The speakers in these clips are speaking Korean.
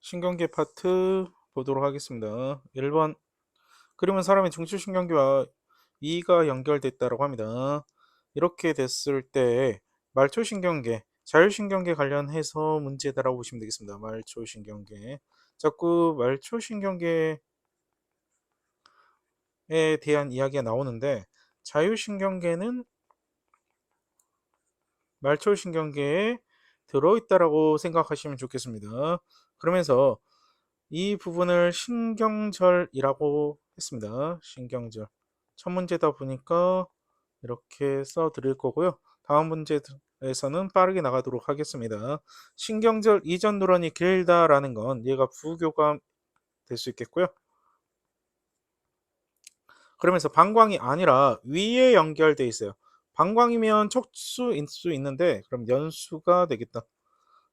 신경계 파트 보도록 하겠습니다. 1번 그림은 사람의 중추신경계와 이가 연결됐다고 합니다. 이렇게 됐을 때 말초신경계, 자율신경계 관련해서 문제다라고 보시면 되겠습니다. 말초신경계. 자꾸 말초신경계에 대한 이야기가 나오는데 자율신경계는 말초신경계에 들어있다라고 생각하시면 좋겠습니다. 그러면서 이 부분을 신경절이라고 했습니다. 신경절. 첫 문제다 보니까 이렇게 써 드릴 거고요. 다음 문제에서는 빠르게 나가도록 하겠습니다. 신경절 이전 누런이 길다라는 건 얘가 부교감 될 수 있겠고요. 그러면서 방광이 아니라 위에 연결돼 있어요. 방광이면 척수일 수 있는데 그럼 연수가 되겠다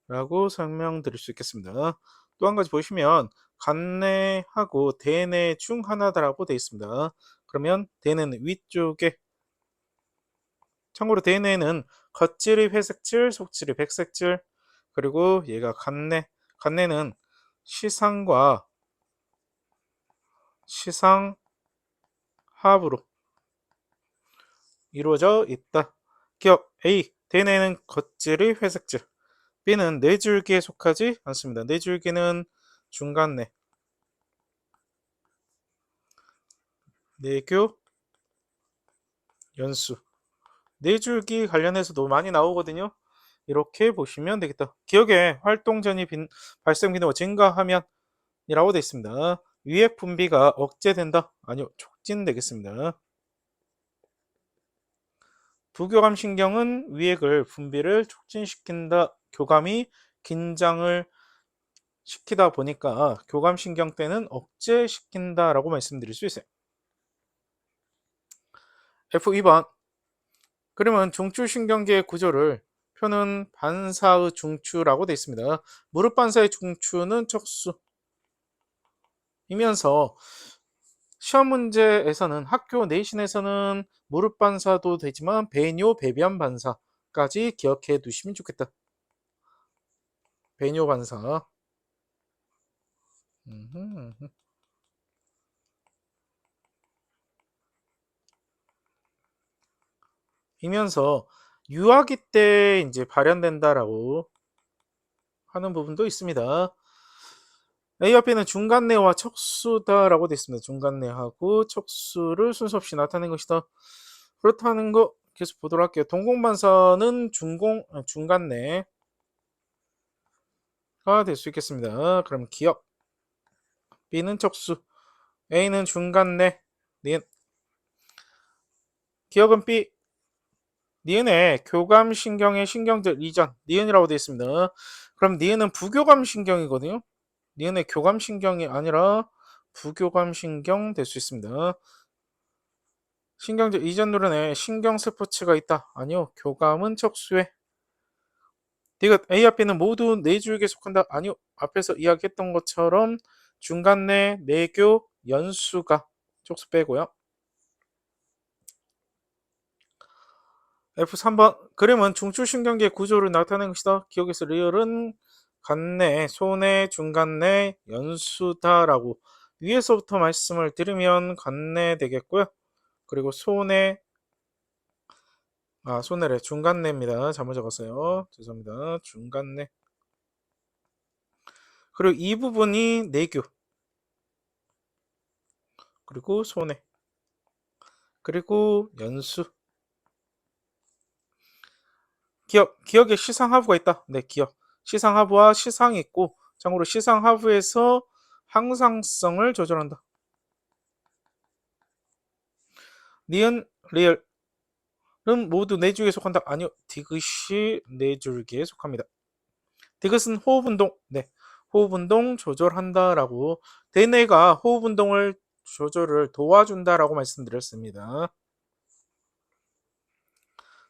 라고 설명드릴 수 있겠습니다. 또 한 가지 보시면 간내하고 대내 중 하나다라고 되어 있습니다. 그러면 대내는 위쪽에, 참고로 대내는 겉질이 회색질, 속질이 백색질, 그리고 얘가 간내는 시상과 시상하부로 이루어져 있다. 기억 A, 대내는 겉질이 회색질, B는 뇌줄기에 속하지 않습니다. 뇌줄기는 중간내, 내교, 연수. 뇌줄기 관련해서도 많이 나오거든요. 이렇게 보시면 되겠다. 기억에 활동전이 발생 빈도가 증가하면 이라고 되어 있습니다. 위액 분비가 억제된다? 아니요, 촉진되겠습니다. 부교감 신경은 위액을 분비를 촉진시킨다. 교감이 긴장을 시키다 보니까 교감 신경 때는 억제시킨다라고 말씀드릴 수 있어요. F2번 그러면 중추신경계의 구조를 표는 반사의 중추라고 되어 있습니다. 무릎 반사의 중추는 척수이면서 시험 문제에서는 학교 내신에서는 무릎 반사도 되지만 배뇨 배변 반사까지 기억해 두시면 좋겠다. 배뇨 반사. 이면서 유아기 때 이제 발현된다라고 하는 부분도 있습니다. A 앞에는 중간내와 척수다라고 되어 있습니다. 중간내하고 척수를 순서 없이 나타낸 것이다. 그렇다는 거 계속 보도록 할게요. 동공반사는 중간내가 될 수 있겠습니다. 그럼 기억 B는 척수, A는 중간내, 니은. 기억은 B, 니은에 교감신경의 신경들 이전, 니은이라고 되어 있습니다. 그럼 니은은 부교감신경이거든요. 니은의 교감신경이 아니라 부교감신경 될 수 있습니다. 신경절 이전 누런에 신경세포체가 있다. 아니요. 교감은 척수에. 디귿 A 앞에는 모두 네 줄기에 속한다. 아니요. 앞에서 이야기했던 것처럼 중간내 내교 연수가 촉수 빼고요. F3번 그림은 중추신경계 구조를 나타낸 것이다. 기억에서 리얼은 간내, 소내, 중간내, 연수다라고 위에서부터 말씀을 드리면 간내 되겠고요. 그리고 소내래 중간내입니다. 잘못 적었어요. 죄송합니다. 중간내. 그리고 이 부분이 내교. 그리고 소내. 그리고 연수. 기억에 시상하부가 있다. 네, 기억. 시상하부와 시상이 있고, 참고로 시상하부에서 항상성을 조절한다. 니은, 리을은 모두 네 줄기에 속한다. 아니요, 디귿이 네 줄기에 속합니다. 디귿은 호흡운동. 네, 호흡운동 조절한다라고 대뇌가 호흡운동을 조절을 도와준다라고 말씀드렸습니다.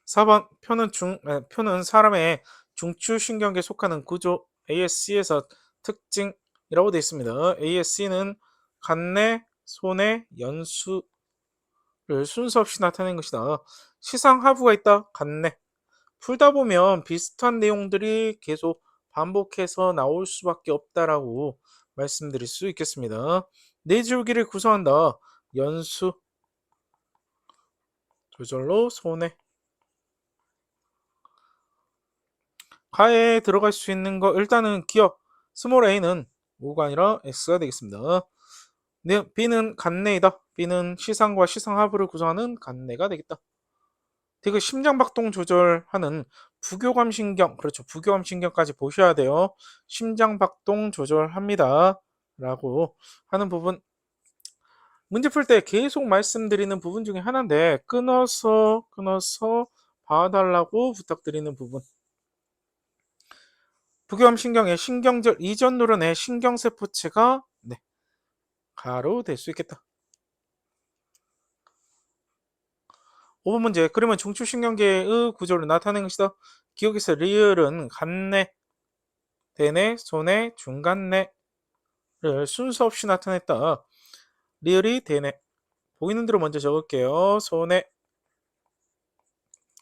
4번 표는 사람의 중추신경계에 속하는 구조 ASC에서 특징이라고 되어 있습니다. ASC는 간내, 소내, 연수를 순서 없이 나타낸 것이다. 시상하부가 있다. 간내. 풀다 보면 비슷한 내용들이 계속 반복해서 나올 수밖에 없다라고 말씀드릴 수 있겠습니다. 네 줄기를 구성한다. 연수, 조절로 손해. 가에 들어갈 수 있는 거 일단은 기억 스몰 a는 5가 아니라 x가 되겠습니다. 네, b는 간내이다. b는 시상과 시상하부를 구성하는 간내가 되겠다. 그 심장박동 조절하는 부교감 신경, 그렇죠. 부교감 신경까지 보셔야 돼요. 심장박동 조절합니다. 라고 하는 부분. 문제 풀 때 계속 말씀드리는 부분 중에 하나인데, 끊어서 봐달라고 부탁드리는 부분. 부교감 신경의 신경절 이전 누런의 신경세포체가 가로 될 수 있겠다. 5번 문제. 그러면 중추신경계의 구조를 나타내는 것이다. 기억에서 리을은 간내, 대뇌, 소뇌, 중간뇌를 순서 없이 나타냈다. 리을이 대뇌. 보이는 대로 먼저 적을게요. 소뇌.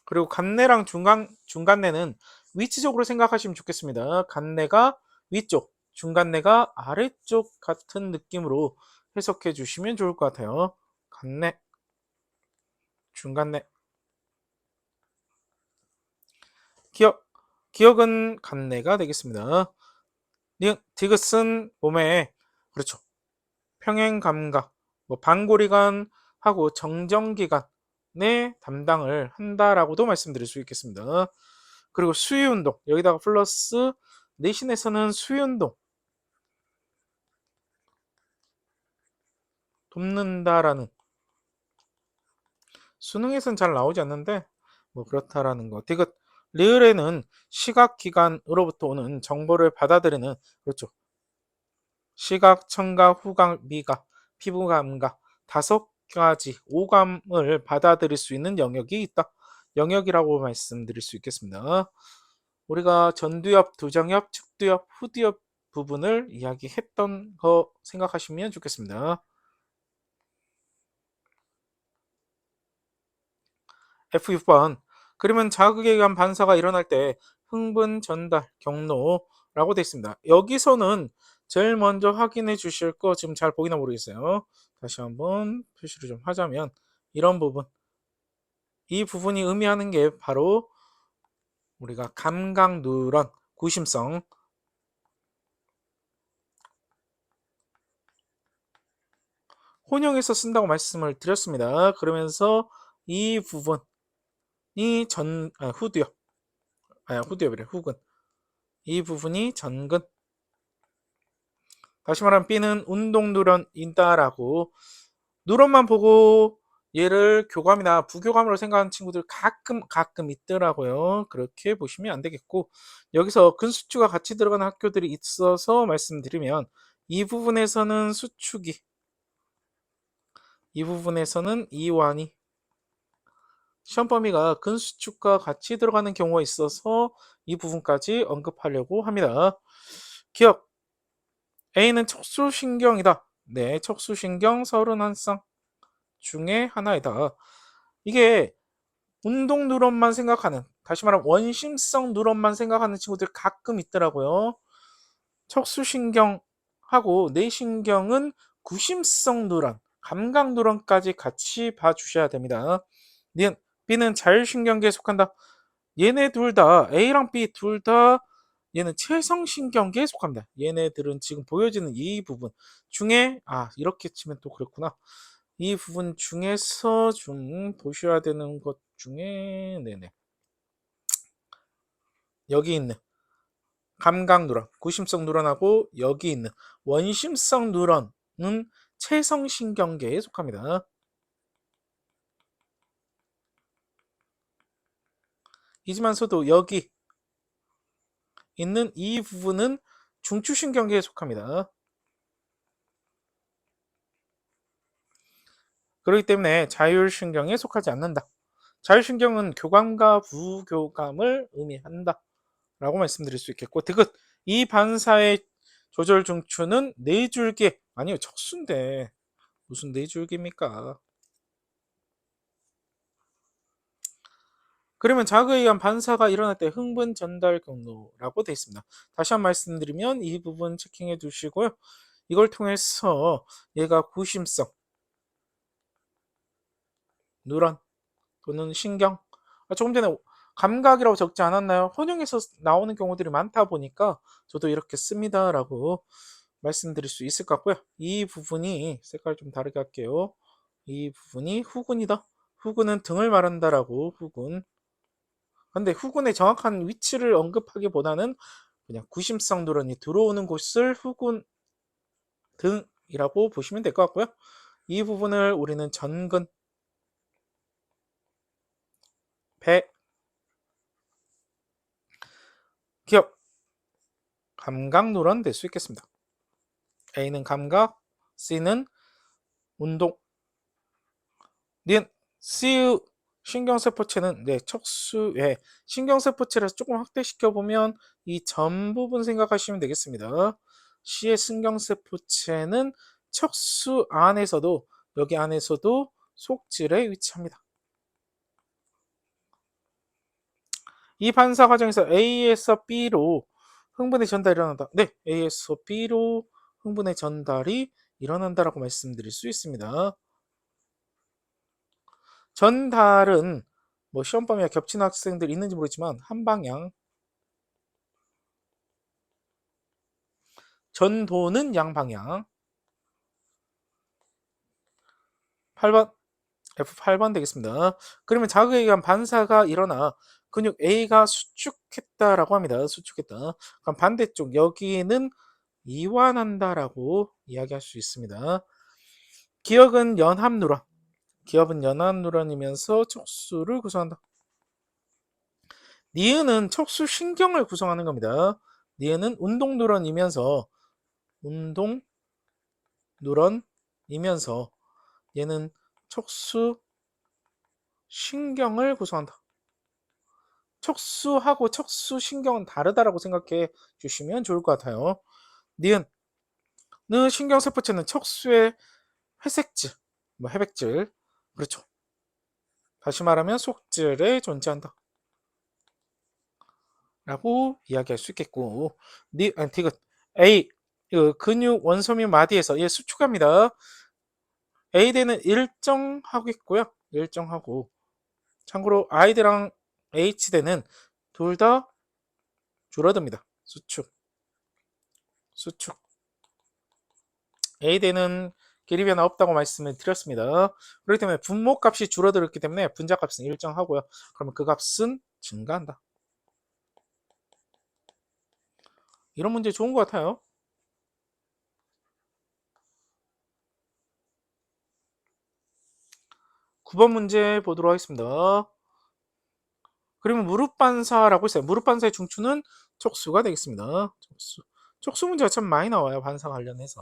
그리고 간내랑 중간내는 위치적으로 생각하시면 좋겠습니다. 간내가 위쪽, 중간내가 아래쪽 같은 느낌으로 해석해 주시면 좋을 것 같아요. 간내, 중간내. 기억은 간내가 되겠습니다. 디귿은 몸에 그렇죠. 평행 감각, 반고리관하고 정정기관의 담당을 한다라고도 말씀드릴 수 있겠습니다. 그리고 수위운동 여기다가 플러스 내신에서는 수위운동 돕는다라는 수능에서는 잘 나오지 않는데 그렇다라는 거. 디귿 리을에는 시각기관으로부터 오는 정보를 받아들이는 그렇죠. 시각, 청각, 후각, 미각, 피부 감각 5가지 오감을 받아들일 수 있는 영역이 있다. 영역이라고 말씀드릴 수 있겠습니다. 우리가 전두엽, 두정엽, 측두엽, 후두엽 부분을 이야기했던 거 생각하시면 좋겠습니다. F6번. 그러면 자극에 의한 반사가 일어날 때 흥분, 전달, 경로라고 되어 있습니다. 여기서는 제일 먼저 확인해 주실 거 지금 잘 보이나 모르겠어요. 다시 한번 표시를 좀 하자면 이런 부분. 이 부분이 의미하는 게 바로 우리가 감각 누런, 구심성. 혼용해서 쓴다고 말씀을 드렸습니다. 그러면서 이 부분이 후두엽. 후두엽이래, 후근. 이 부분이 전근. 다시 말하면 B는 운동 누런이다라고 누런만 보고 얘를 교감이나 부교감으로 생각하는 친구들 가끔 있더라고요. 그렇게 보시면 안 되겠고 여기서 근수축가 같이 들어가는 학교들이 있어서 말씀드리면 이 부분에서는 수축이 이 부분에서는 이완이 시험 범위가 근수축과 같이 들어가는 경우가 있어서 이 부분까지 언급하려고 합니다. 기억 A는 척수신경이다. 네, 척수신경 31쌍 중에 하나이다. 이게 운동 누런만 생각하는, 다시 말하면 원심성 누런만 생각하는 친구들 가끔 있더라고요. 척수신경하고 뇌신경은 구심성 누런, 감각 누런까지 같이 봐주셔야 됩니다. B는 자율신경계에 속한다. 얘네 둘 다, A랑 B 둘 다 얘는 체성신경계에 속합니다. 얘네들은 지금 보여지는 이 부분 중에 이렇게 치면 또 그렇구나. 이 부분 중에서 좀 보셔야 되는 것 중에 여기 있는 감각 누런, 구심성 누런하고 여기 있는 원심성 누런은 체성신경계에 속합니다. 이지만서도 여기 있는 이 부분은 중추신경계에 속합니다. 그렇기 때문에 자율신경에 속하지 않는다. 자율신경은 교감과 부교감을 의미한다. 라고 말씀드릴 수 있겠고, 디귿 이 반사의 조절 중추는 뇌줄기 아니요 척수인데 무슨 뇌줄기입니까? 그러면 자극에 의한 반사가 일어날 때 흥분 전달 경로라고 되어 있습니다. 다시 한번 말씀드리면 이 부분 체킹해 두시고요. 이걸 통해서 얘가 구심성, 누런 또는 신경, 조금 전에 감각이라고 적지 않았나요? 혼용에서 나오는 경우들이 많다 보니까 저도 이렇게 씁니다라고 말씀드릴 수 있을 것 같고요. 이 부분이 색깔 좀 다르게 할게요. 이 부분이 후군이다. 후군은 등을 말한다라고 후군. 근데 후군의 정확한 위치를 언급하기보다는 그냥 구심성 누런이 들어오는 곳을 후군 등이라고 보시면 될 것 같고요. 이 부분을 우리는 전근, 배, 기억, 감각 누런 될 수 있겠습니다. A는 감각, C는 운동, 니은 C 신경세포체는 척수에 신경세포체라서 조금 확대시켜 보면 이 전 부분 생각하시면 되겠습니다. C의 신경세포체는 척수 안에서도 여기 안에서도 속질에 위치합니다. 이 반사 과정에서 A에서 B로 흥분의 전달이 일어난다. 네, A에서 B로 흥분의 전달이 일어난다라고 말씀드릴 수 있습니다. 전달은 뭐 시험 범위가 겹치는 학생들 있는지 모르지만 한 방향, 전도는 양방향. 8번 F8번 되겠습니다. 그러면 자극에 의한 반사가 일어나 근육 A가 수축했다라고 합니다. 수축했다. 그럼 반대쪽 여기는 이완한다라고 이야기할 수 있습니다. 기억은 연합 누런. 기억은 연합 누런이면서 척수를 구성한다. 니은은 척수 신경을 구성하는 겁니다. 니은은 운동 누런이면서 운동 누런이면서 얘는 척수 신경을 구성한다. 척수하고 척수 신경은 다르다라고 생각해 주시면 좋을 것 같아요. 니은 는 신경세포체는 척수의 회색질, 뭐 회백질, 그렇죠. 다시 말하면 속질에 존재한다. 라고 이야기할 수 있겠고, 디귿 A 근육 원소민 마디에서 얘 수축합니다. A대는 일정하겠고요. 일정하고 참고로 I대랑 H대는 둘 다 줄어듭니다. 수축, 수축. A대는 길이 변화 없다고 말씀을 드렸습니다. 그렇기 때문에 분모 값이 줄어들었기 때문에 분자 값은 일정하고요. 그러면 그 값은 증가한다. 이런 문제 좋은 것 같아요. 9번 문제 보도록 하겠습니다. 그러면 무릎 반사라고 했어요. 무릎 반사의 중추는 척수가 되겠습니다. 척수 문제가 참 많이 나와요. 반사 관련해서.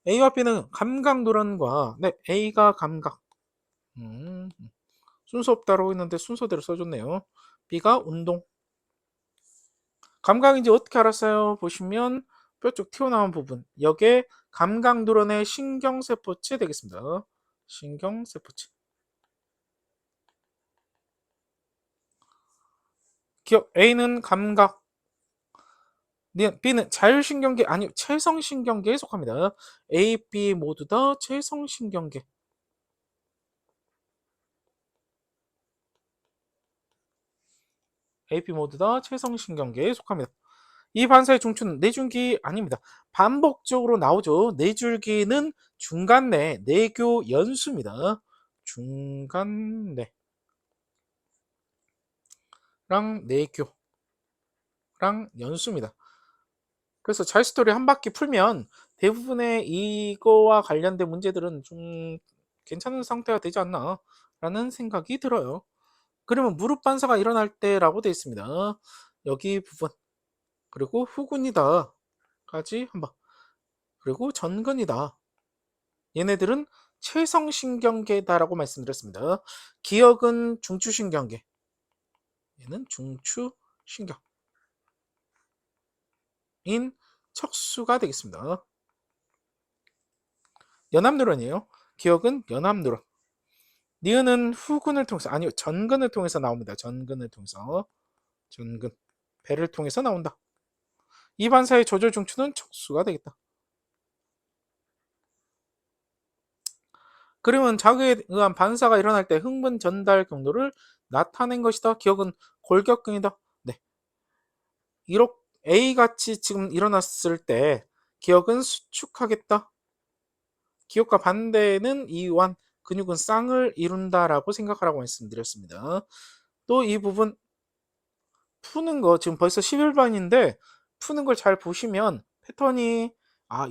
A와 B는 감각 노란과 A가 감각. 순서 없다라고 했는데 순서대로 써줬네요. B가 운동. 감각인지 어떻게 알았어요? 보시면 뼈 쪽 튀어나온 부분. 여기에 감각 누런의 신경세포체 되겠습니다. 신경세포체. 기억 A는 감각, B는 자율신경계 아니요 체성신경계에 속합니다. A, B 모두 다 체성신경계. A, B 모두 다 체성신경계에 속합니다. 이 반사의 중추는 내줄기 아닙니다. 반복적으로 나오죠. 내줄기는 중간내 내교 연수입니다. 중간내랑 내교랑 연수입니다. 그래서 자유스토리 한 바퀴 풀면 대부분의 이거와 관련된 문제들은 좀 괜찮은 상태가 되지 않나 라는 생각이 들어요. 그러면 무릎 반사가 일어날 때라고 되어 있습니다. 여기 부분 그리고 후군이다 까지 한번 그리고 전근이다. 얘네들은 체성신경계다라고 말씀드렸습니다. 기억은 중추신경계. 얘는 중추신경인 척수가 되겠습니다. 연합뉴런이에요. 기억은 연합뉴런. 니은은 후근을 통해서, 아니요, 전근을 통해서 나옵니다. 전근을 통해서. 전근. 배를 통해서 나온다. 이 반사의 조절 중추는 척수가 되겠다. 그러면 자극에 의한 반사가 일어날 때 흥분 전달 경로를 나타낸 것이다. 기억은 골격근이다. 네. 이렇게 A같이 지금 일어났을 때 기억은 수축하겠다. 기억과 반대는 이완, 근육은 쌍을 이룬다라고 생각하라고 말씀드렸습니다. 또 이 부분 푸는 거 지금 벌써 11번인데 푸는 걸 잘 보시면 패턴이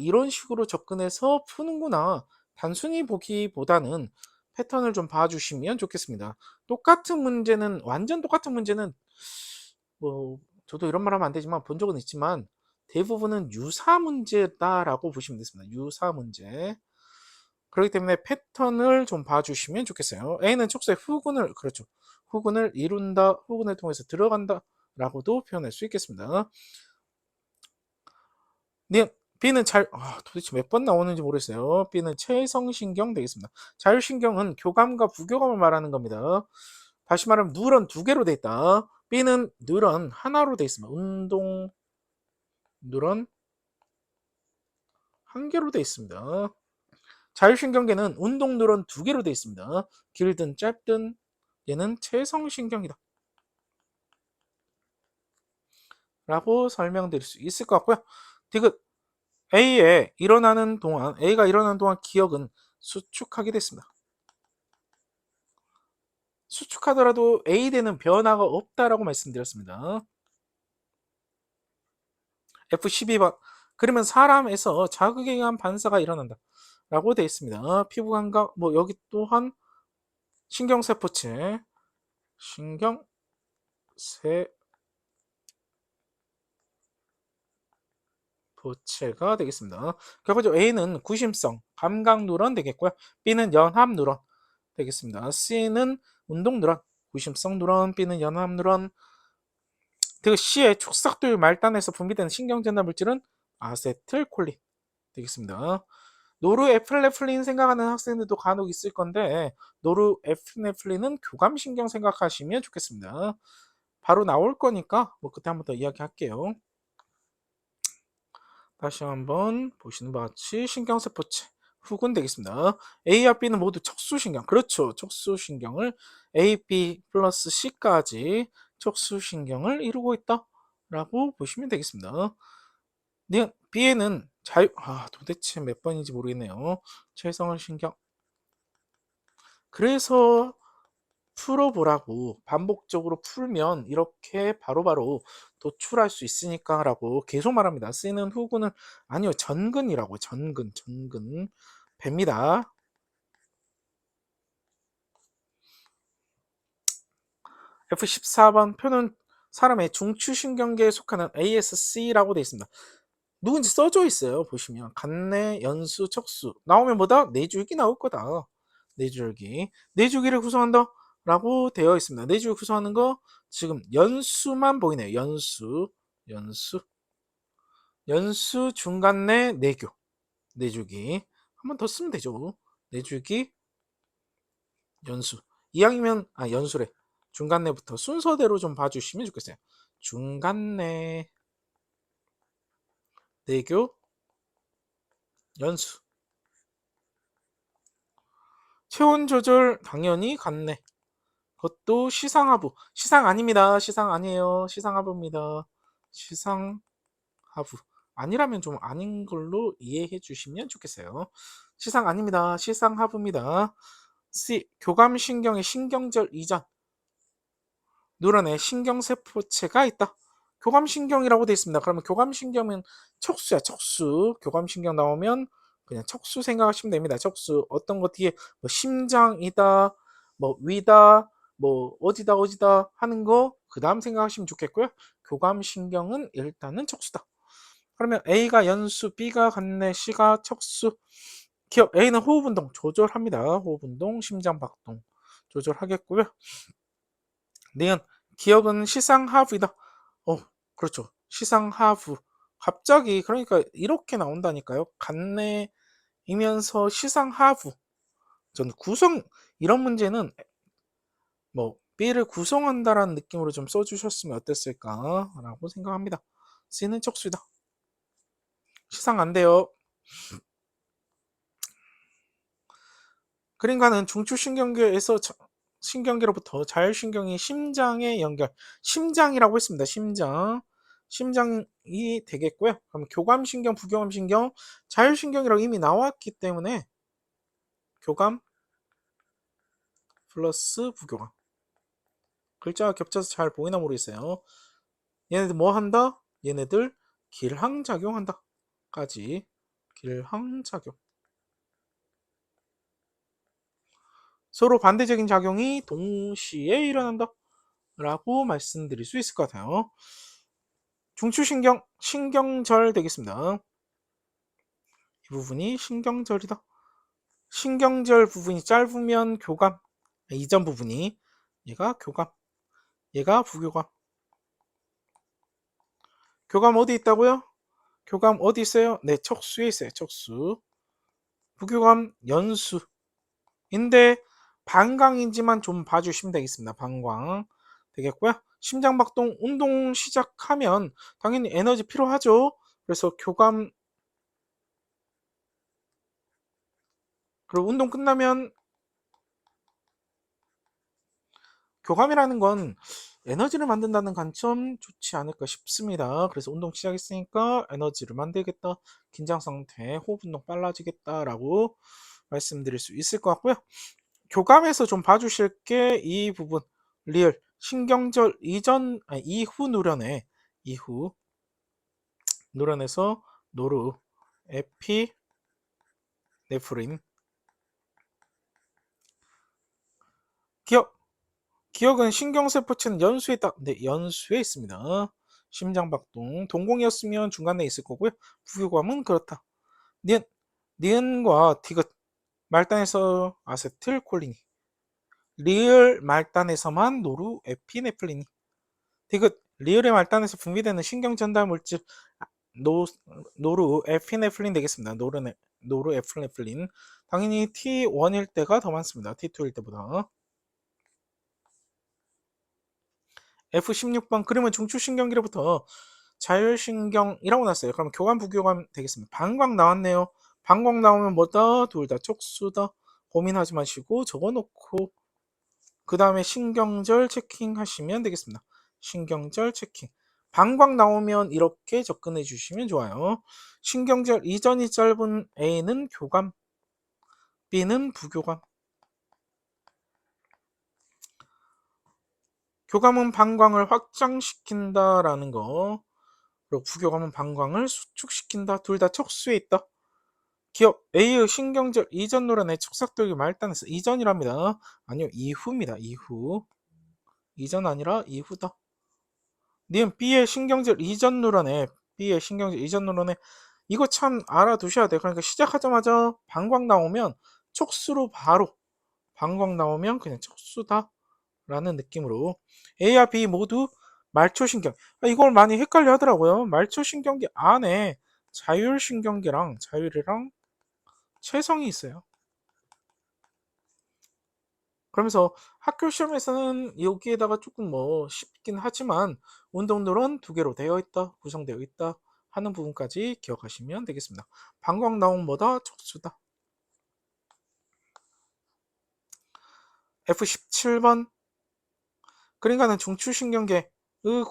이런 식으로 접근해서 푸는구나. 단순히 보기보다는 패턴을 좀 봐주시면 좋겠습니다. 똑같은 문제는 완전 똑같은 문제는 뭐 저도 이런 말 하면 안 되지만 본 적은 있지만 대부분은 유사 문제다라고 보시면 되겠습니다. 유사 문제. 그렇기 때문에 패턴을 좀 봐주시면 좋겠어요. A는 촉수의 후근을, 그렇죠. 후근을 이룬다, 후근을 통해서 들어간다 라고도 표현할 수 있겠습니다. 네, B는 도대체 몇 번 나오는지 모르겠어요. B는 체성신경 되겠습니다. 자율신경은 교감과 부교감을 말하는 겁니다. 다시 말하면 뉴런 두 개로 돼 있다. B는 뉴런 하나로 돼 있습니다. 운동 뉴런 한 개로 돼 있습니다. 자율신경계는 운동 뉴런 두 개로 돼 있습니다. 길든 짧든 얘는 체성신경이다. 라고 설명드릴 수 있을 것 같고요. 디귿 A가 일어나는 동안 기억은 수축하게 됐습니다. 수축하더라도 A대는 변화가 없다라고 말씀드렸습니다. F12번. 그러면 사람에서 자극에 의한 반사가 일어난다. 라고 되어 있습니다. 피부 감각, 여기 또한 신경세포체, 신경세포체가 되겠습니다. 결과적으로 A는 구심성, 감각 누런 되겠고요. B는 연합 누런 되겠습니다. C는 운동 누런, 구심성 누런, B는 연합 누런. 그 C의 촉삭도의 말단에서 분비되는 신경전달 물질은 아세틸콜린 되겠습니다. 노르에프네프린 생각하는 학생들도 간혹 있을 건데 노르에프네프린은 교감신경 생각하시면 좋겠습니다. 바로 나올 거니까 그때 한번 더 이야기할게요. 다시 한번 보시는 바와 같이 신경세포체 후군 되겠습니다. A와 B는 모두 척수신경, 그렇죠. 척수신경을 A, B 플러스 C까지 척수신경을 이루고 있다 라고 보시면 되겠습니다. B에는 도대체 몇 번인지 모르겠네요. 체성을 신경. 그래서 풀어보라고 반복적으로 풀면 이렇게 바로바로 도출할 수 있으니까 라고 계속 말합니다. C는 후근을, 아니요, 전근이라고. 전근 뱀니다. F14번 표는 사람의 중추신경계에 속하는 ASC라고 되어 있습니다. 누군지 써져 있어요. 보시면 간내, 연수, 척수 나오면 뭐다? 내줄기 나올 거다. 내줄기를 구성한다 라고 되어 있습니다. 내줄기 구성하는 거 지금 연수만 보이네요. 연수 중간내 내교, 내줄기 한 번 더 쓰면 되죠. 내줄기, 연수. 이왕이면 연수래. 중간내부터 순서대로 좀 봐주시면 좋겠어요. 중간내, 내교, 연수. 체온 조절 당연히 같네. 그것도 시상하부. 시상 아닙니다. 시상 아니에요. 시상하부입니다. 시상하부. 아니라면 좀 아닌 걸로 이해해 주시면 좋겠어요. 시상 아닙니다. 시상하부입니다. C. 교감신경의 신경절 이전. 뉴런에 신경세포체가 있다. 교감신경이라고 되어 있습니다. 그러면 교감신경은 척수야, 척수. 교감신경 나오면 그냥 척수 생각하시면 됩니다. 척수. 어떤 거 뒤에 심장이다, 위다, 어디다 하는 거 그 다음 생각하시면 좋겠고요. 교감신경은 일단은 척수다. 그러면 A가 연수, B가 간내, C가 척수. 기억 A는 호흡운동 조절합니다. 호흡운동, 심장박동 조절하겠고요. 니은 기억은 시상하부이다. 그렇죠. 시상하부. 갑자기 그러니까 이렇게 나온다니까요. 간내이면서 시상하부. 저는 이런 문제는 뭐 B를 구성한다라는 느낌으로 좀 써주셨으면 어땠을까라고 생각합니다. C는 척수이다. 시상 안 돼요. 그림과는 중추신경계에서 신경계로부터 자율신경이 심장에 연결, 심장이라고 했습니다. 심장이 되겠고요. 그럼 교감신경, 부교감신경, 자율신경이라고 이미 나왔기 때문에 교감 플러스 부교감. 글자가 겹쳐서 잘 보이나 모르겠어요. 얘네들 뭐 한다? 얘네들 길항작용한다. 까지 길항작용. 서로 반대적인 작용이 동시에 일어난다. 라고 말씀드릴 수 있을 것 같아요. 중추신경, 신경절 되겠습니다. 이 부분이 신경절이다. 신경절 부분이 짧으면 교감, 이전 부분이 얘가 교감, 얘가 부교감. 교감 어디 있다고요? 교감 어디 있어요? 네, 척수에 있어요. 척수. 부교감 연수인데 방광인지만 좀 봐주시면 되겠습니다. 방광 되겠고요. 심장박동 운동 시작하면 당연히 에너지 필요하죠. 그래서 교감, 그리고 운동 끝나면 교감이라는 건 에너지를 만든다는 관점 좋지 않을까 싶습니다. 그래서 운동 시작했으니까 에너지를 만들겠다. 긴장 상태, 호흡 운동 빨라지겠다라고 말씀드릴 수 있을 것 같고요. 교감에서 좀 봐주실 게 이 부분, 리얼 신경절 이전, 아니, 이후 누련에, 이후 누련에서 노르 에피네프린. 기억, 기억은 신경세포체는 연수에 딱, 네, 연수에 있습니다. 심장박동, 동공이었으면 중간에 있을 거고요. 부교감은 그렇다. 니은, 니은과 디귿, 말단에서 아세틸콜린이, 리을 말단에서만 노르에피네프린이, 디귿, 리을의 말단에서 분비되는 신경 전달 물질, 노, 노르에피네프린 되겠습니다. 노르에피네프린. 당연히 T1일 때가 더 많습니다. T2일 때보다. F16번 그림은 중추신경계로부터 자율신경이라고 났어요. 그럼 교감, 부교감 되겠습니다. 방광 나왔네요. 방광 나오면 뭐다? 둘 다 척수다. 고민하지 마시고 적어놓고 그 다음에 신경절 체킹 하시면 되겠습니다. 신경절 체킹. 방광 나오면 이렇게 접근해 주시면 좋아요. 신경절 이전이 짧은 A는 교감, B는 부교감. 교감은 방광을 확장시킨다라는 거. 그리고 부교감은 방광을 수축시킨다. 둘 다 척수에 있다. 기억 A의 신경절 이전 노란의 척삭도기 말단에서 이전이랍니다. 아니요, 이후입니다. 이후. 이전 아니라 이후다. 님 B의 신경절 이전 노란에, B의 신경절 이전 노란에, 이거 참 알아두셔야 돼요. 그러니까 시작하자마자 방광 나오면 척수로 바로, 방광 나오면 그냥 척수다 라는 느낌으로. A와 B 모두 말초신경. 이걸 많이 헷갈려 하더라고요. 말초신경계 안에 자율신경계랑 자율이랑 체성이 있어요. 그러면서 학교 시험에서는 여기에다가 조금 뭐 쉽긴 하지만 운동률은 두 개로 되어 있다, 구성되어 있다 하는 부분까지 기억하시면 되겠습니다. 방광 나온 뭐다? 척수다. F17번 그림과는 중추신경계의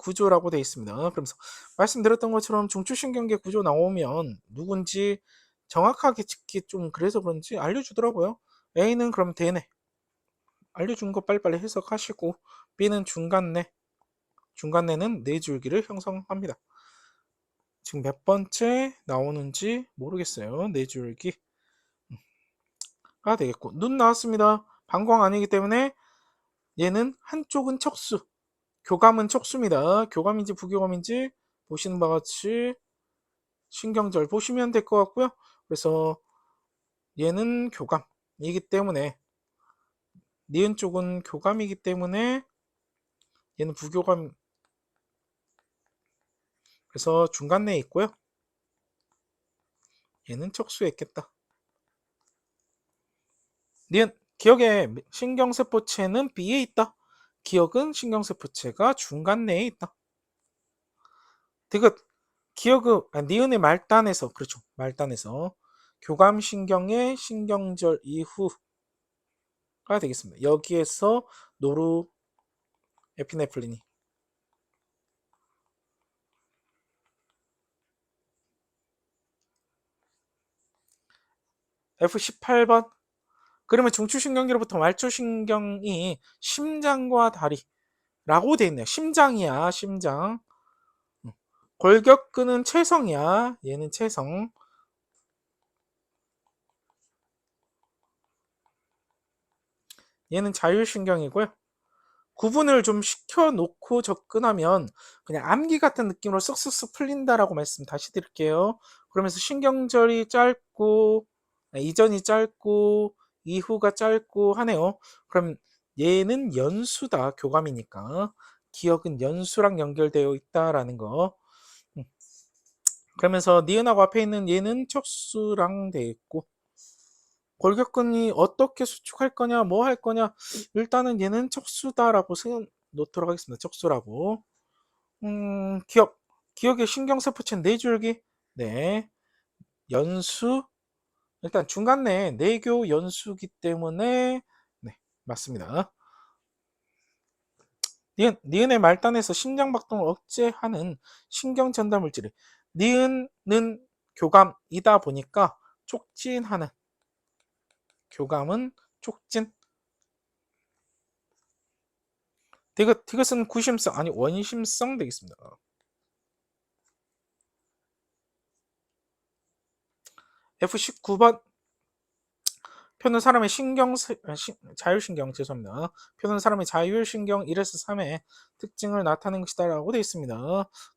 구조라고 되어 있습니다. 그러면서 말씀드렸던 것처럼 중추신경계 구조 나오면 누군지 정확하게 짓기 좀 그래서 그런지 알려주더라고요. A는 그럼 대뇌, 알려준 거 빨리빨리 해석하시고, B는 중간뇌, 중간뇌는 뇌줄기를 형성합니다. 지금 몇 번째 나오는지 모르겠어요. 뇌줄기가 되겠고, 눈 나왔습니다. 방광 아니기 때문에 얘는 한쪽은 척수, 교감은 척수입니다. 교감인지 부교감인지 보시는 바와 같이 신경절 보시면 될 것 같고요. 그래서 얘는 교감이기 때문에, 니은 쪽은 교감이기 때문에 얘는 부교감, 그래서 중간내에 있고요. 얘는 척수에 있겠다. 니은 기억의 신경세포체는 B에 있다. 기억은 신경세포체가 중간내에 있다. 디귿 니은의 말단에서 그렇죠. 말단에서 교감신경의 신경절 이후가 되겠습니다. 여기에서 노르에피네프린이 F18번. 그러면 중추신경계로부터 말초신경이 심장과 다리라고 돼 있네요. 심장이야, 심장. 골격근은 체성이야. 얘는 체성. 얘는 자율신경이고요. 구분을 좀 시켜놓고 접근하면 그냥 암기 같은 느낌으로 쓱쓱쓱 풀린다라고 말씀 다시 드릴게요. 그러면서 신경절이 짧고 이전이 짧고 이후가 짧고 하네요. 그럼 얘는 연수다. 교감이니까. 기억은 연수랑 연결되어 있다라는 거. 그러면서 니은하고 앞에 있는 얘는 척수랑 되어 있고 골격근이 어떻게 수축할 거냐 뭐 할 거냐 일단은 얘는 척수다라고 놓도록 하겠습니다. 척수라고. 기억의 신경세포체는 네 줄기. 네. 연수. 일단 중간에 내교 연수기 때문에 네 맞습니다. 니은의 말단에서 심장박동을 억제하는 신경전달물질이 니은은 교감이다 보니까 촉진하는 교감은 촉진. 디귿은 구심성 아니 원심성 되겠습니다. F19번 표는 사람의 자율신경 죄송합니다. 표는 사람의 자율신경 1에서 3의 특징을 나타내는 것이다 라고 되어 있습니다.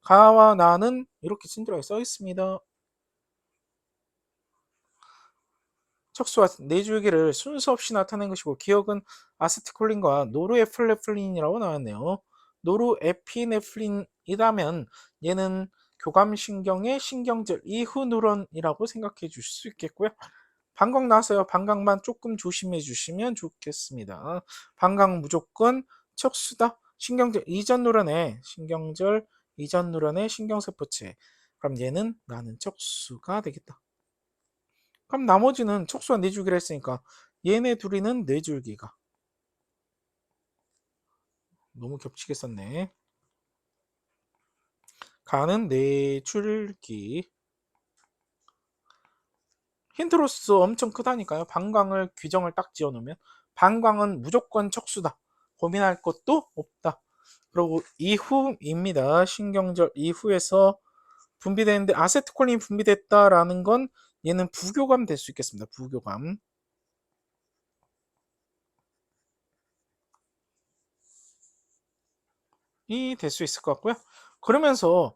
가와 나는 이렇게 친절하게 써 있습니다. 척수와 내줄기를 순서 없이 나타낸 것이고 기억은 아세틸콜린과 노르에플레프린이라고 나왔네요. 노르에피네프린이라면 얘는 교감신경의 신경절 이후 뉴런이라고 생각해 주실 수 있겠고요. 방광 나왔어요. 방광만 조금 조심해 주시면 좋겠습니다. 방광 무조건 척수다. 신경절 이전 뉴런의 신경세포체. 그럼 얘는 나는 척수가 되겠다. 그럼 나머지는 척수와 내줄기를 했으니까 얘네 둘이는 내줄기가 너무 겹치게 썼네. 가는 내줄기. 힌트로서 엄청 크다니까요. 방광을 규정을 딱 지어놓으면 방광은 무조건 척수다. 고민할 것도 없다. 그리고 이후입니다. 신경절 이후에서 분비되는데 아세트콜린이 분비됐다라는 건 얘는 부교감 될 수 있겠습니다. 부교감. 이 될 수 있을 것 같고요. 그러면서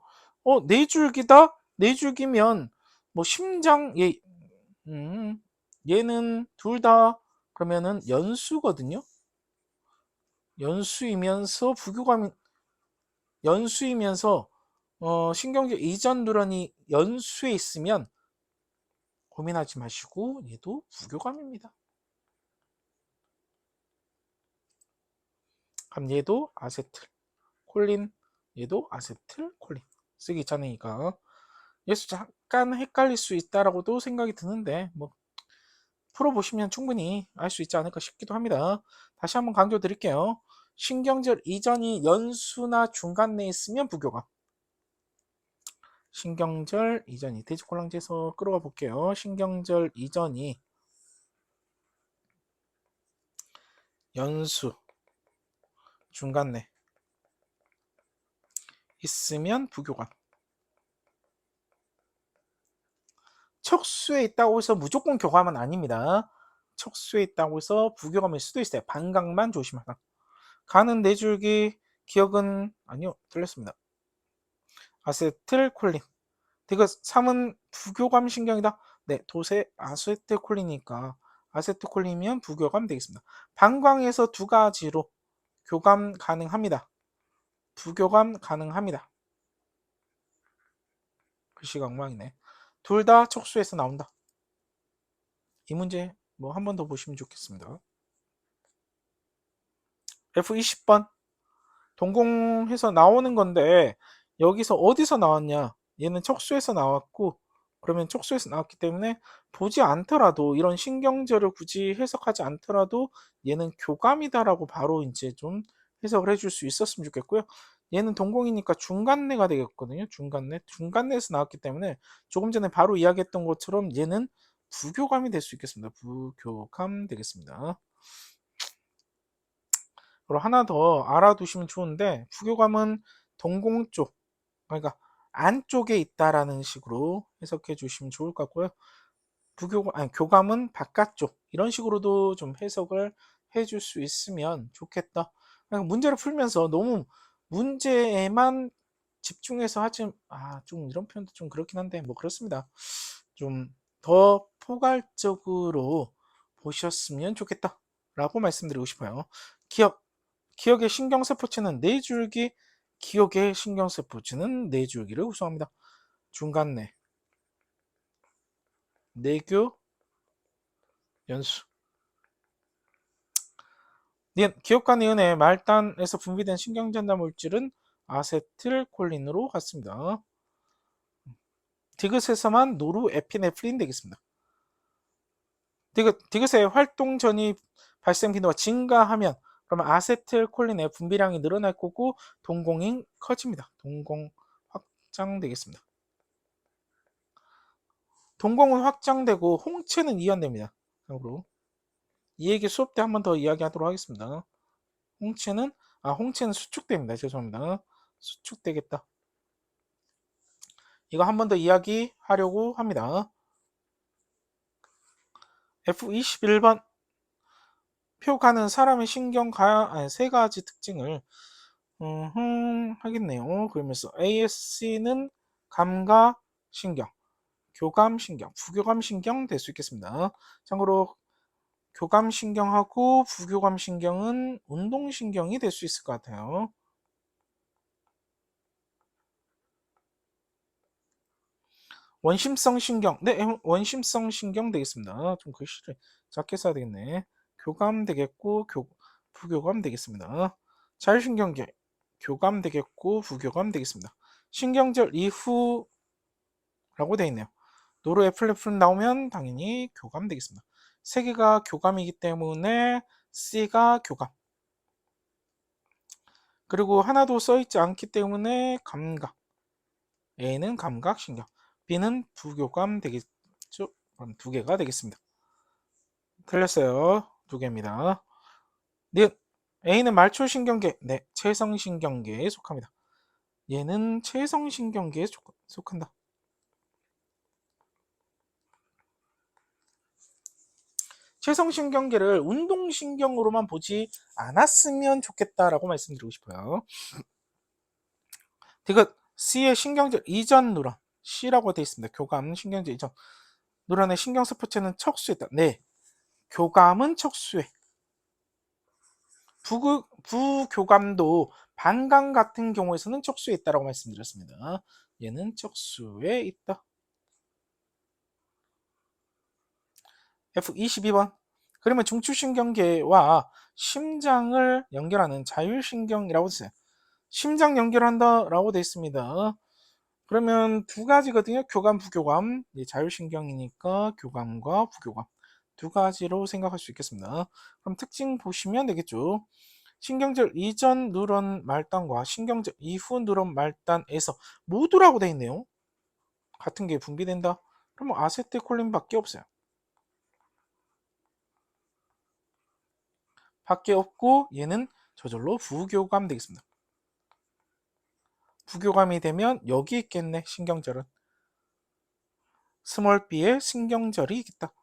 네 줄기다? 네 줄기면 뭐 심장 얘는 둘 다 그러면은 연수거든요. 연수이면서 부교감이 연수이면서 신경계 이전 뉴런이 연수에 있으면 고민하지 마시고 얘도 부교감입니다. 그럼 얘도 아세틸 콜린, 얘도 아세틸 콜린 쓰기 귀찮으니까 얘수 잠깐 헷갈릴 수 있다라고도 생각이 드는데 뭐 풀어보시면 충분히 알 수 있지 않을까 싶기도 합니다. 다시 한번 강조 드릴게요. 신경절 이전이 연수나 중간 내에 있으면 부교감. 신경절 이전이 돼지콜랑지에서 끌어가 볼게요. 신경절 이전이 연수 중간 내 있으면 부교감. 척수에 있다고 해서 무조건 교감은 아닙니다. 척수에 있다고 해서 부교감일 수도 있어요. 반각만 조심하라. 가는 네 줄기 기억은 아니요 틀렸습니다. 아세틸콜린. 이거 3은 부교감 신경이다. 네, 도세 아세틸콜린이니까 아세틸콜린이면 부교감 되겠습니다. 방광에서 두 가지로 교감 가능합니다. 부교감 가능합니다. 글씨가 엉망이네. 둘 다 척수에서 나온다. 이 문제 뭐 한 번 더 보시면 좋겠습니다. F20번 동공해서 나오는 건데 여기서 어디서 나왔냐? 얘는 척수에서 나왔고 그러면 척수에서 나왔기 때문에 보지 않더라도 이런 신경절을 굳이 해석하지 않더라도 얘는 교감이다라고 바로 이제 좀 해석을 해줄 수 있었으면 좋겠고요. 얘는 동공이니까 중간내가 되겠거든요. 중간내에서 나왔기 때문에 조금 전에 바로 이야기했던 것처럼 얘는 부교감이 될 수 있겠습니다. 부교감 되겠습니다. 그리고 하나 더 알아두시면 좋은데 부교감은 동공 쪽, 그러니까 안쪽에 있다라는 식으로 해석해 주시면 좋을 것 같고요. 교감은 바깥쪽 이런 식으로도 좀 해석을 해줄 수 있으면 좋겠다. 그러니까 문제를 풀면서 너무 문제에만 집중해서 하지 좀 이런 표현도 좀 그렇긴 한데 뭐 그렇습니다. 좀 더 포괄적으로 보셨으면 좋겠다라고 말씀드리고 싶어요. 기억의 신경세포체는 네 줄기, 기억의 신경세포체는 네 줄기를 구성합니다. 중간내, 내교, 연수. 기억과 니은의 말단에서 분비된 신경전달 물질은 아세틸콜린으로 같습니다. 디귿에서만 노르에피네프린 되겠습니다. 디귿의 활동 전이 발생 빈도가 증가하면 그러면 아세틸콜린의 분비량이 늘어날 거고 동공이 커집니다. 동공 확장되겠습니다. 동공은 확장되고 홍채는 이완됩니다. 참고로 이 얘기 수업 때 한 번 더 이야기하도록 하겠습니다. 홍채는 수축됩니다. 죄송합니다. 수축되겠다. 이거 한 번 더 이야기하려고 합니다. F21번 표가는 사람의 세 가지 특징을 하겠네요. 그러면서 ASC는 감각신경, 교감신경, 부교감신경 될 수 있겠습니다. 참고로 교감신경하고 부교감신경은 운동신경이 될 수 있을 것 같아요. 원심성 신경, 네, 원심성 신경 되겠습니다. 좀 글씨를 작게 써야 되겠네. 교감 되겠고, 부교감 되겠습니다. 자율신경계, 교감 되겠고, 부교감 되겠습니다. 신경절 이후라고 되어 있네요. 노르에플레프린 나오면 당연히 교감 되겠습니다. 세 개가 교감이기 때문에 C가 교감. 그리고 하나도 써있지 않기 때문에 감각. A는 감각신경. B는 부교감 되겠죠? 그럼 두 개가 되겠습니다. 틀렸어요. 두 개입니다. 네, A는 말초신경계. 네, 체성신경계에 속합니다. 얘는 체성신경계에 속한다. 체성신경계를 운동신경으로만 보지 않았으면 좋겠다라고 말씀드리고 싶어요. 디귿 C의 신경절 이전 누런 C라고 되어 있습니다. 교감 신경절 이전 누런의 신경세포체는 척수에 있다. 네, 교감은 척수에. 부교감도 반감 같은 경우에서는 척수에 있다라고 말씀드렸습니다. 얘는 척수에 있다. F22번. 그러면 중추신경계와 심장을 연결하는 자율신경이라고 했어요. 심장 연결한다라고 되어 있습니다. 그러면 두 가지거든요. 교감, 부교감. 자율신경이니까 교감과 부교감. 두 가지로 생각할 수 있겠습니다. 그럼 특징 보시면 되겠죠. 신경절 이전 누런 말단과 신경절 이후 누런 말단에서 모두라고 되어 있네요. 같은 게 분비된다. 그러면 아세틸콜린밖에 없어요. 밖에 없고 얘는 저절로 부교감 되겠습니다. 부교감이 되면 여기 있겠네. 신경절은. 스몰 b에 신경절이 있다.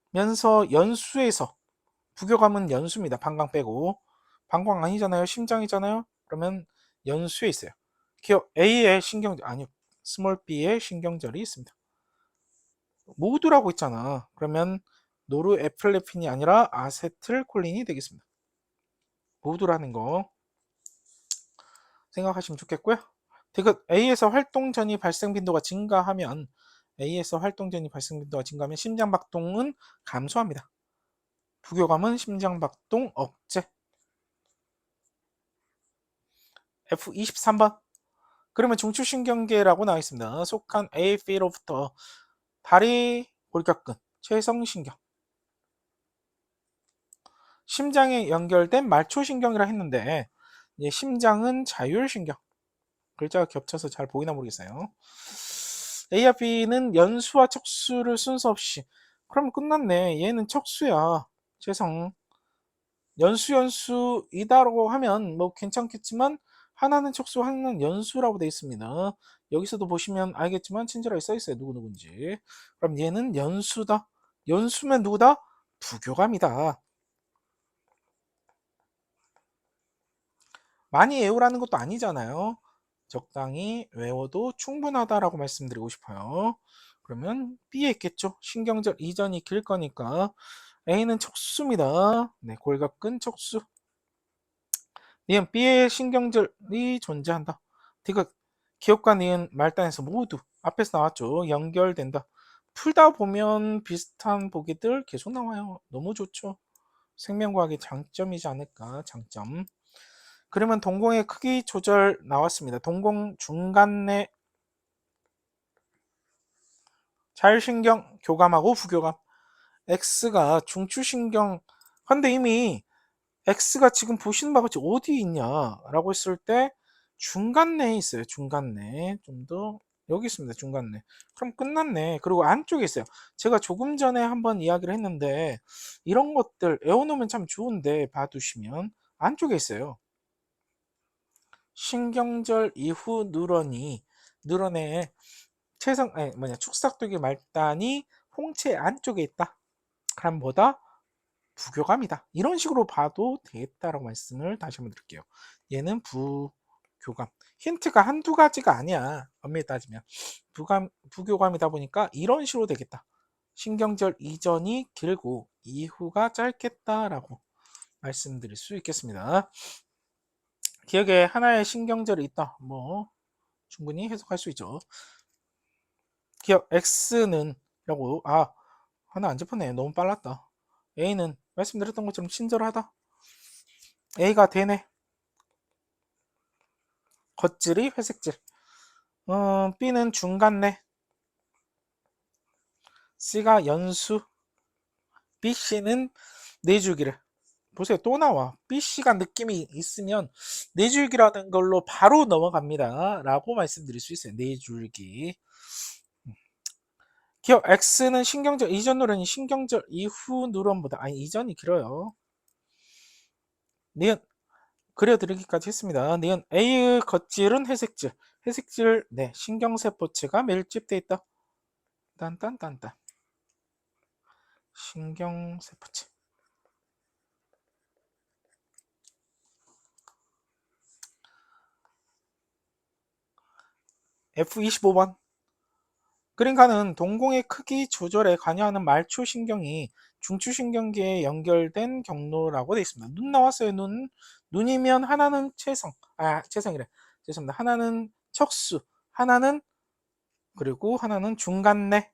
면서 연수에서 부교감은 연수입니다. 방광 빼고. 방광 아니잖아요. 심장이잖아요. 그러면 연수에 있어요. 기억 A의 신경절 아니요. 스몰 b의 신경절이 있습니다. 모두라고 있잖아. 그러면 노르에플레핀이 아니라 아세틸콜린이 되겠습니다. 모두라는 거 생각하시면 좋겠고요. 디귿 A에서 활동 전이 발생 빈도가 증가하면 심장 박동은 감소합니다. 부교감은 심장 박동 억제. F23번. 그러면 중추신경계라고 나와 있습니다. 속한 A피로부터 다리 골격근, 최성신경, 심장에 연결된 말초신경이라 했는데 이제 심장은 자율신경. 글자가 겹쳐서 잘 보이나 모르겠어요. A와 B는 연수와 척수를 순서 없이. 그럼 끝났네. 얘는 척수야. 재성. 연수이다라고 하면 뭐 괜찮겠지만 하나는 척수, 하나는 연수라고 되어 있습니다. 여기서도 보시면 알겠지만 친절하게 써 있어요. 누구누구인지. 그럼 얘는 연수다. 연수면 누구다? 부교감이다. 많이 외우라는 것도 아니잖아요. 적당히 외워도 충분하다라고 말씀드리고 싶어요. 그러면 B에 있겠죠. 신경절 이전이 길 거니까 A는 척수입니다. 네, 골격근 척수. 니은 B의 신경절이 존재한다. 디귿 기억과 니은 말단에서 모두 앞에서 나왔죠. 연결된다. 풀다 보면 비슷한 보기들 계속 나와요. 너무 좋죠. 생명과학의 장점이지 않을까. 장점. 그러면 동공의 크기 조절 나왔습니다. 동공 중간내 자율신경 교감하고 부교감. X가 중추신경. 근데 이미 X가 지금 보시는 바와 같이 어디 있냐라고 했을 때 중간내에 있어요. 중간내. 좀 더 여기 있습니다. 중간내. 그럼 끝났네. 그리고 안쪽에 있어요. 제가 조금 전에 한번 이야기를 했는데 이런 것들 외워놓으면 참 좋은데 봐두시면 안쪽에 있어요. 신경절 이후 뉴런의 축삭두기 말단이 홍채 안쪽에 있다. 그럼 뭐다? 부교감이다. 이런 식으로 봐도 되겠다라고 말씀을 다시 한번 드릴게요. 얘는 부교감. 힌트가 한두 가지가 아니야. 엄밀히 따지면. 부교감이다 보니까 이런 식으로 되겠다. 신경절 이전이 길고 이후가 짧겠다라고 말씀드릴 수 있겠습니다. 기억에 하나의 신경절이 있다. 뭐 충분히 해석할 수 있죠. 기억 X는 라고 하나 안 짚었네. 너무 빨랐다. A는 말씀드렸던 것처럼 친절하다. A가 되네. 겉질이 회색질. B는 중간내. C가 연수. BC는 내줄기를. 보세요. 또 나와. BC가 느낌이 있으면 내줄기라는 걸로 바로 넘어갑니다. 라고 말씀드릴 수 있어요. 내줄기. 기억 X는 신경절 이전 누런이 신경절 이후 누런보다 이전이 길어요. 니은 그려드리기까지 했습니다. 니은 A의 겉질은 회색질. 회색질 네 신경세포체가 밀집돼 있다. 딴딴딴딴 신경세포체. F25번. 그러니까는 동공의 크기 조절에 관여하는 말초신경이 중추신경계에 연결된 경로라고 되어 있습니다. 눈 나왔어요. 눈이면 하나는 채성이래. 죄송합니다. 하나는 척수, 그리고 하나는 중간내.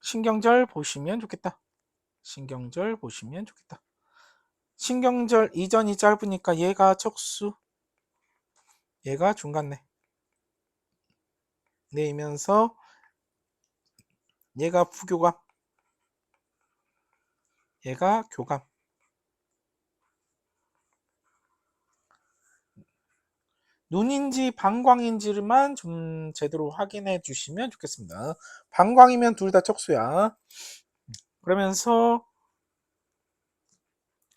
신경절 보시면 좋겠다. 신경절 보시면 좋겠다. 신경절 이전이 짧으니까 얘가 척수, 얘가 중간내. 내면서 얘가 부교감, 얘가 교감. 눈인지 방광인지만 좀 제대로 확인해 주시면 좋겠습니다. 방광이면 둘 다 척수야. 그러면서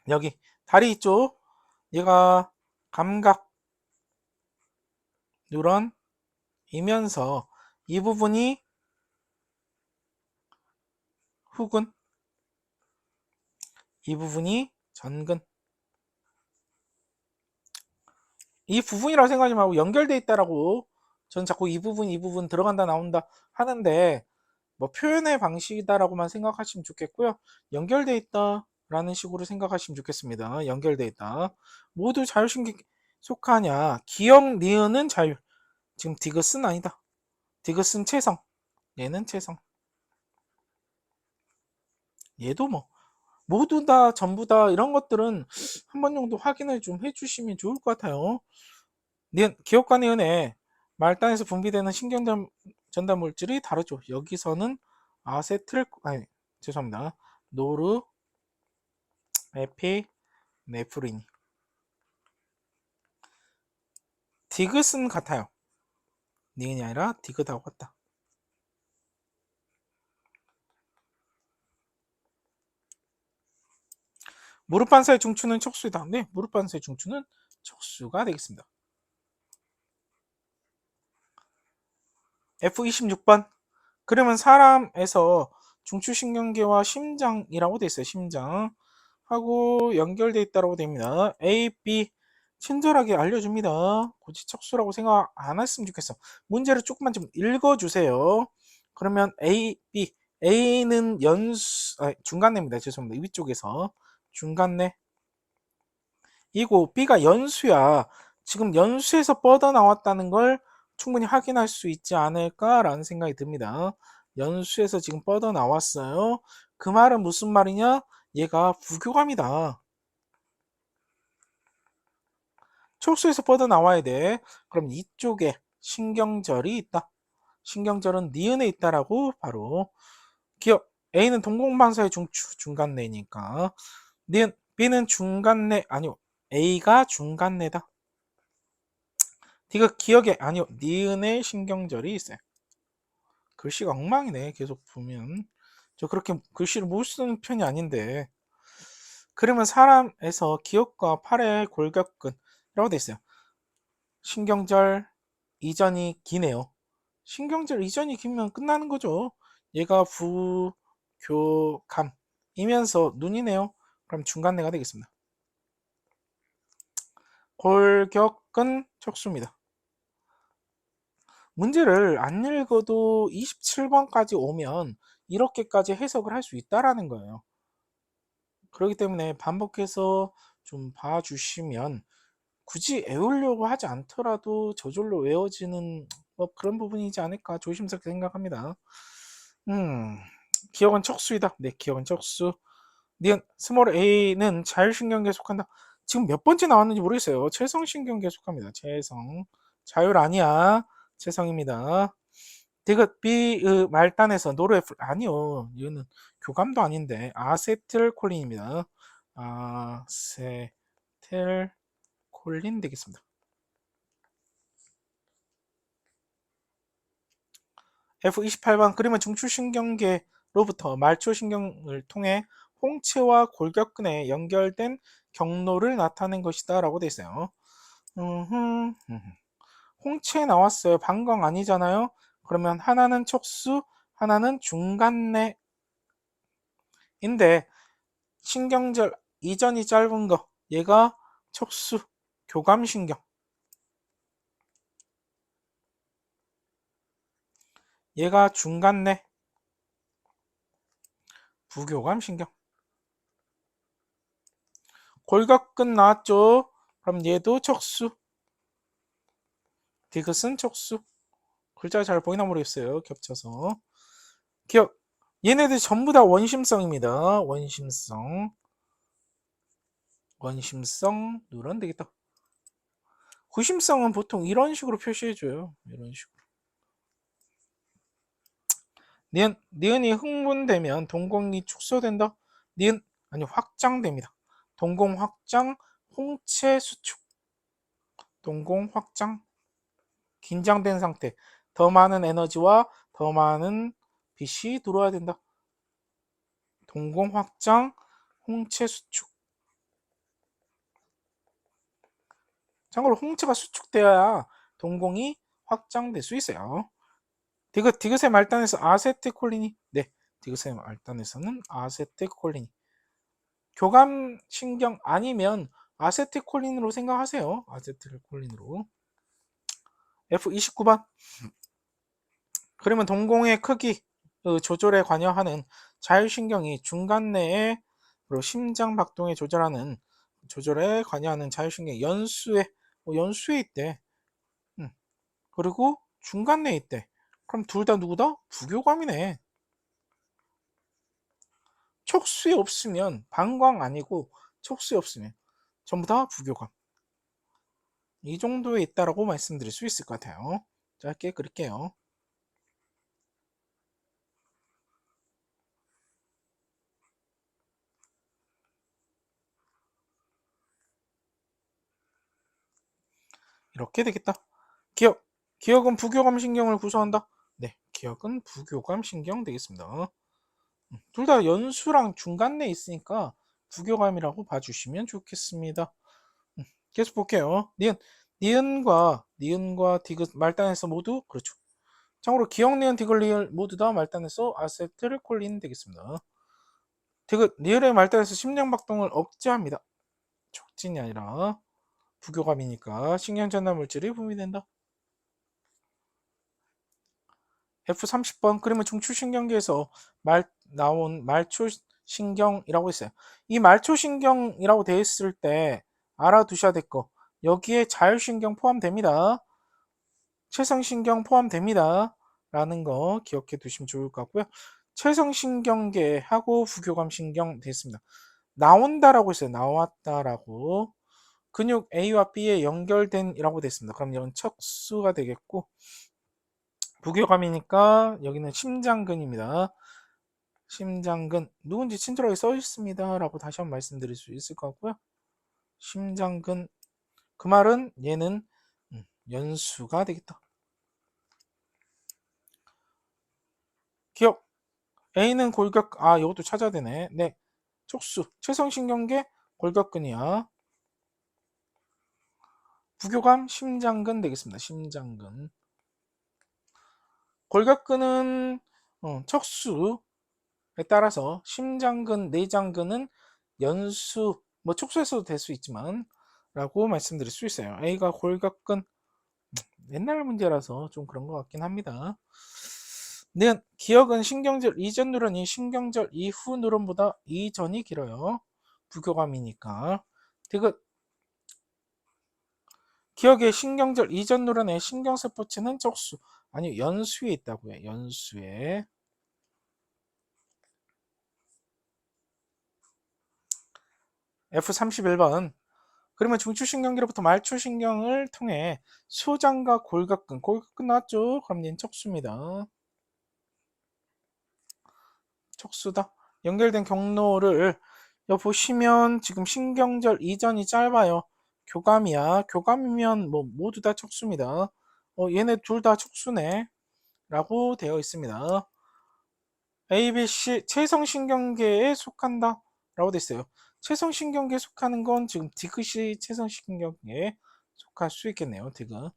여기 다리 있죠? 얘가 감각 뉴런이면서 이 부분이 후근, 이 부분이 전근. 이 부분이라고 생각하지 말고 연결돼 있다라고. 저는 자꾸 이 부분 들어간다 나온다 하는데 뭐 표현의 방식이다라고만 생각하시면 좋겠고요. 연결돼 있다라는 식으로 생각하시면 좋겠습니다. 연결돼 있다. 모두 자율신경 속하냐? 기억 니은은 자율. 지금 디귿은 아니다. 디귿은 채성. 얘는 채성. 얘도 뭐 모두 다 전부 다 이런 것들은 한 번 정도 확인을 좀 해주시면 좋을 것 같아요. 니은 기억과 니은의 말단에서 분비되는 신경 전달 물질이 다르죠. 여기서는 아세틸 아니 죄송합니다. 노르 에피네프린. 디귿은 같아요. 니은이 아니라 디귿하고 같다. 무릎 반사의 중추는 척수이다. 네, 무릎 반사의 중추는 척수가 되겠습니다. F26번. 그러면 사람에서 중추신경계와 심장이라고 돼 있어요. 심장 하고 연결돼 있다고 됩니다. A, B 친절하게 알려줍니다. 굳이 척수라고 생각 안 했으면 좋겠어. 문제를 조금만 좀 읽어주세요. 그러면 A, B A는 중간내입니다. 죄송합니다. 위쪽에서 중간내 이고 B가 연수야. 지금 연수에서 뻗어나왔다는 걸 충분히 확인할 수 있지 않을까라는 생각이 듭니다. 연수에서 지금 뻗어나왔어요. 그 말은 무슨 말이냐? 얘가 부교감이다. 촉수에서 뻗어나와야 돼. 그럼 이쪽에 신경절이 있다. 신경절은 니은에 있다라고 바로 기억. A는 동공반사의 중간내니까 니은 B는 중간내 아니요. A가 중간내다. D가 기억에 아니요. 니은의 신경절이 있어요. 글씨가 엉망이네. 계속 보면 저 그렇게 글씨를 못 쓰는 편이 아닌데 그러면 사람에서 기억과 팔의 골격근이라고 돼 있어요. 신경절 이전이 기네요. 신경절 이전이 길면 끝나는 거죠. 얘가 부교감이면서 눈이네요. 그럼 중간내가 되겠습니다. 골격근 척수입니다. 문제를 안 읽어도 27번까지 오면 이렇게까지 해석을 할 수 있다라는 거예요. 그렇기 때문에 반복해서 좀 봐주시면 굳이 외우려고 하지 않더라도 저절로 외워지는 뭐 그런 부분이지 않을까 조심스럽게 생각합니다. 기억은 척수이다. 네, 기억은 척수. 니은 스몰 a는 자율신경계에 속한다. 지금 몇 번째 나왔는지 모르겠어요. 체성신경계에 속합니다. 체성. 자율 아니야. 체성입니다. 디귿 B의 말단에서 노르에프 아니요. 얘는 교감도 아닌데 아세틸콜린입니다. 아세틸콜린 되겠습니다. F28번 그림은 중추신경계로부터 말초신경을 통해 홍채와 골격근에 연결된 경로를 나타낸 것이다 라고 되어 있어요. 홍채 나왔어요. 방광 아니잖아요. 그러면 하나는 척수, 하나는 중간내인데 신경절 이전이 짧은 거 얘가 척수, 교감신경 얘가 중간내, 부교감신경 골격근 나왔죠. 그럼 얘도 척수, 디귿은 척수. 글자가 잘 보이나 모르겠어요. 겹쳐서 기억 얘네들 전부 다 원심성입니다. 원심성 누런 되겠다. 구심성은 보통 이런 식으로 표시해줘요. 이런 식으로. 니은이 흥분되면 동공이 축소된다. 니은 아니 확장됩니다. 동공 확장, 홍채 수축. 동공 확장, 긴장된 상태. 더 많은 에너지와 더 많은 빛이 들어와야 된다. 동공 확장, 홍채 수축. 참고로 홍채가 수축되어야 동공이 확장될 수 있어요. 디귿의 말단에서 아세틸콜린이 네, 디귿의 말단에서는 아세틸콜린이 교감 신경 아니면 아세틸콜린으로 생각하세요. 아세틸콜린으로. F29번 그러면 동공의 크기 조절에 관여하는 자율신경이 중간내에 심장 박동에 조절에 관여하는 자율신경 연수에 있대. 그리고 중간내에 있대. 그럼 둘 다 누구다? 부교감이네. 촉수에 없으면 방광 아니고 촉수에 없으면 전부 다 부교감. 이 정도에 있다라고 말씀드릴 수 있을 것 같아요. 짧게 그릴게요. 이렇게 되겠다. 기억. 기억은 부교감 신경을 구성한다. 네, 기억은 부교감 신경 되겠습니다. 둘 다 연수랑 중간 내에 있으니까 부교감이라고 봐주시면 좋겠습니다. 계속 볼게요. 니은과 디귿 말단에서 모두 그렇죠. 참고로 기억, 니은, 디귿, 리을 모두 다 말단에서 아세틸콜린 되겠습니다. 디귿, 리을의 말단에서 심장박동을 억제합니다. 촉진이 아니라 부교감이니까 신경전달 물질이 분비된다. F30번 그림은 중추신경계에서 나온 말초신경이라고 했어요. 이 말초신경이라고 되어 있을 때 알아두셔야 될 거. 여기에 자율신경 포함됩니다. 체성신경 포함됩니다. 라는 거 기억해 두시면 좋을 것 같고요. 체성신경계하고 부교감신경 됐습니다. 나온다라고 했어요. 나왔다라고. 근육 A와 B에 연결된 이라고 됐습니다. 그럼 이건 척수가 되겠고 부교감이니까 여기는 심장근입니다. 심장근 누군지 친절하게 써 있습니다 라고 다시 한번 말씀드릴 수 있을 것 같고요. 심장근 그 말은 얘는 연수가 되겠다. 기억 A는 골격 이것도 찾아야 되네. 네, 촉수 체성신경계 골격근이야. 부교감 심장근 되겠습니다. 심장근 골격근은 척수에 따라서 심장근, 내장근은 연수 뭐 촉수에서도 될 수 있지만 라고 말씀드릴 수 있어요. A가 골격근 옛날 문제라서 좀 그런 것 같긴 합니다. 는 기억은 신경절 이전 누런이 신경절 이후 누런보다 이전이 길어요. 부교감이니까. 디귿 기억의 신경절 이전 누런의 신경세포체는 척수 아니 연수에 있다고요. 연수에. F31번 그러면 중추신경계로부터 말초신경을 통해 소장과 골격근 나왔죠? 그럼 얘는 척수입니다. 척수다. 연결된 경로를 여기 보시면 지금 신경절 이전이 짧아요. 교감이야. 교감이면 뭐 모두 다 척수입니다. 얘네 둘 다 척수네 라고 되어 있습니다. ABC 체성신경계에 속한다 라고 되어 있어요. 체성신경계에 속하는 건 지금 디귿이 체성신경계에 속할 수 있겠네요. 디귿.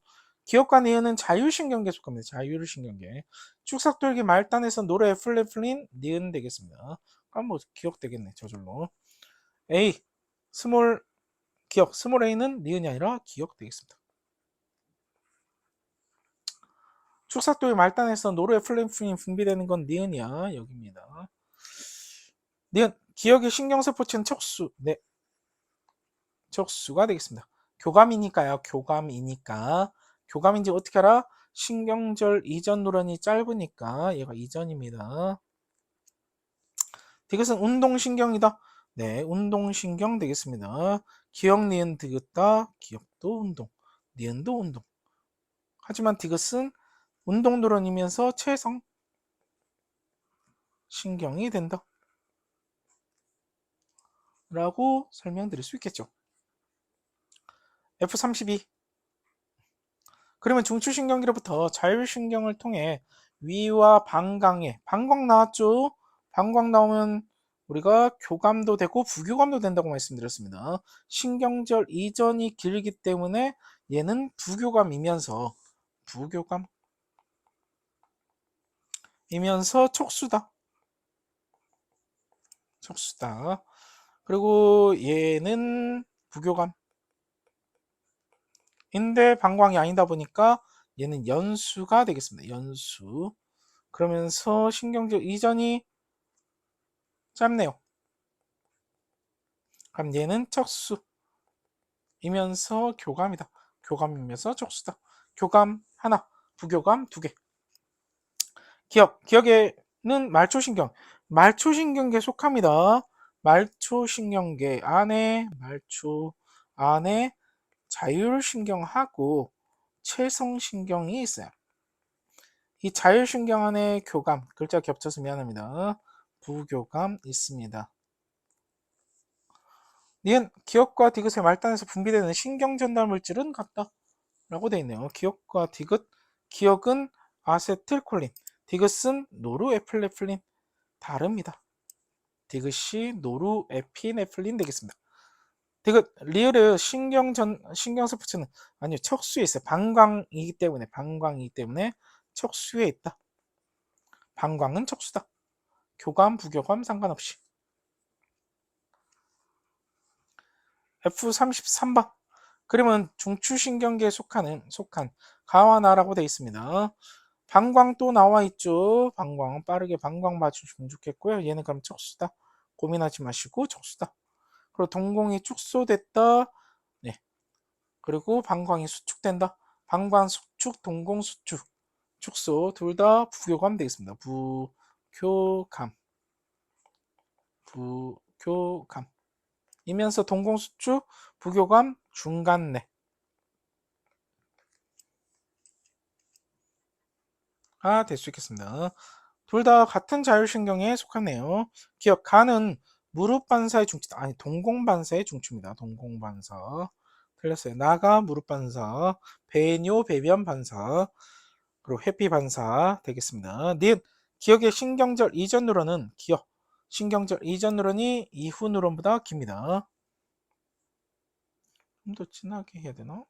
기억과 니은은 자율신경계에 속합니다. 자율신경계. 축삭돌기 말단에서 노래 플랫플린 니은 되겠습니다. 그럼 뭐 기억 되겠네. 저절로. A 스몰 기억 스몰 A는 니은이 아니라 기억 되겠습니다. 축삭돌기 말단에서 노래 플랫플린 분비되는 건 니은이야. 여기입니다. 니은 기억의 신경세포체는 척수. 네. 척수가 되겠습니다. 교감이니까요. 교감이니까. 교감인지 어떻게 알아? 신경절 이전 누런이 짧으니까 얘가 이전입니다. 디귿은 운동신경이다. 네, 운동신경 되겠습니다. 기억, 니은, 디귿다. 기억도 운동, 니은도 운동. 하지만 디귿은 운동 누런이면서 체성 신경이 된다. 라고 설명드릴 수 있겠죠. F32 그러면 중추신경계로부터 자율신경을 통해 위와 방광 나왔죠? 방광 나오면 우리가 교감도 되고 부교감도 된다고 말씀드렸습니다. 신경절 이전이 길기 때문에 얘는 부교감이면서 촉수다. 촉수다. 그리고 얘는 부교감. 인데 방광이 아니다 보니까 얘는 연수가 되겠습니다. 연수. 그러면서 신경절 이전이 짧네요. 그럼 얘는 척수이면서 교감이다. 교감이면서 척수다. 교감 하나, 부교감 두 개. 기억에는 말초신경계에 속합니다. 말초 안에 자율신경하고 체성신경이 있어요. 이 자율신경 안에 교감, 글자 겹쳐서 미안합니다. 부교감 있습니다. 니은 기억과 디귿의 말단에서 분비되는 신경전달 물질은 같다 라고 되어 있네요. 기억과 디귿, 기억은 아세틸콜린, 디귿은 노르에필네플린. 다릅니다. 디귿이 노르에피네플린 되겠습니다. 디귿 리을의 신경세포체는 아니요, 척수에 있어요. 방광이기 때문에 척수에 있다. 방광은 척수다. 교감, 부교감 상관없이. F33번. 그림은 중추신경계에 속한 가와나라고 되어 있습니다. 방광 또 나와 있죠. 방광 빠르게 방광 봐주시면 좋겠고요. 얘는 그럼 척수다. 고민하지 마시고 척수다. 그리고 동공이 축소됐다. 네. 그리고 방광이 수축된다. 방광 수축, 동공 수축, 축소 둘 다 부교감 되겠습니다. 부교감. 이면서 동공 수축, 부교감 중간내. 될 수 있겠습니다. 둘 다 같은 자율신경에 속하네요. 기억, 간은 무릎 반사의 중추다. 아니, 동공 반사의 중추입니다. 동공 반사. 틀렸어요. 나가 무릎 반사, 배뇨 배변 반사, 그리고 회피 반사 되겠습니다. 니은 기억의 신경절 이전 뉴런은 기억, 신경절 이전 뉴런이 이후 뉴런보다 깁니다. 좀 더 진하게 해야 되나?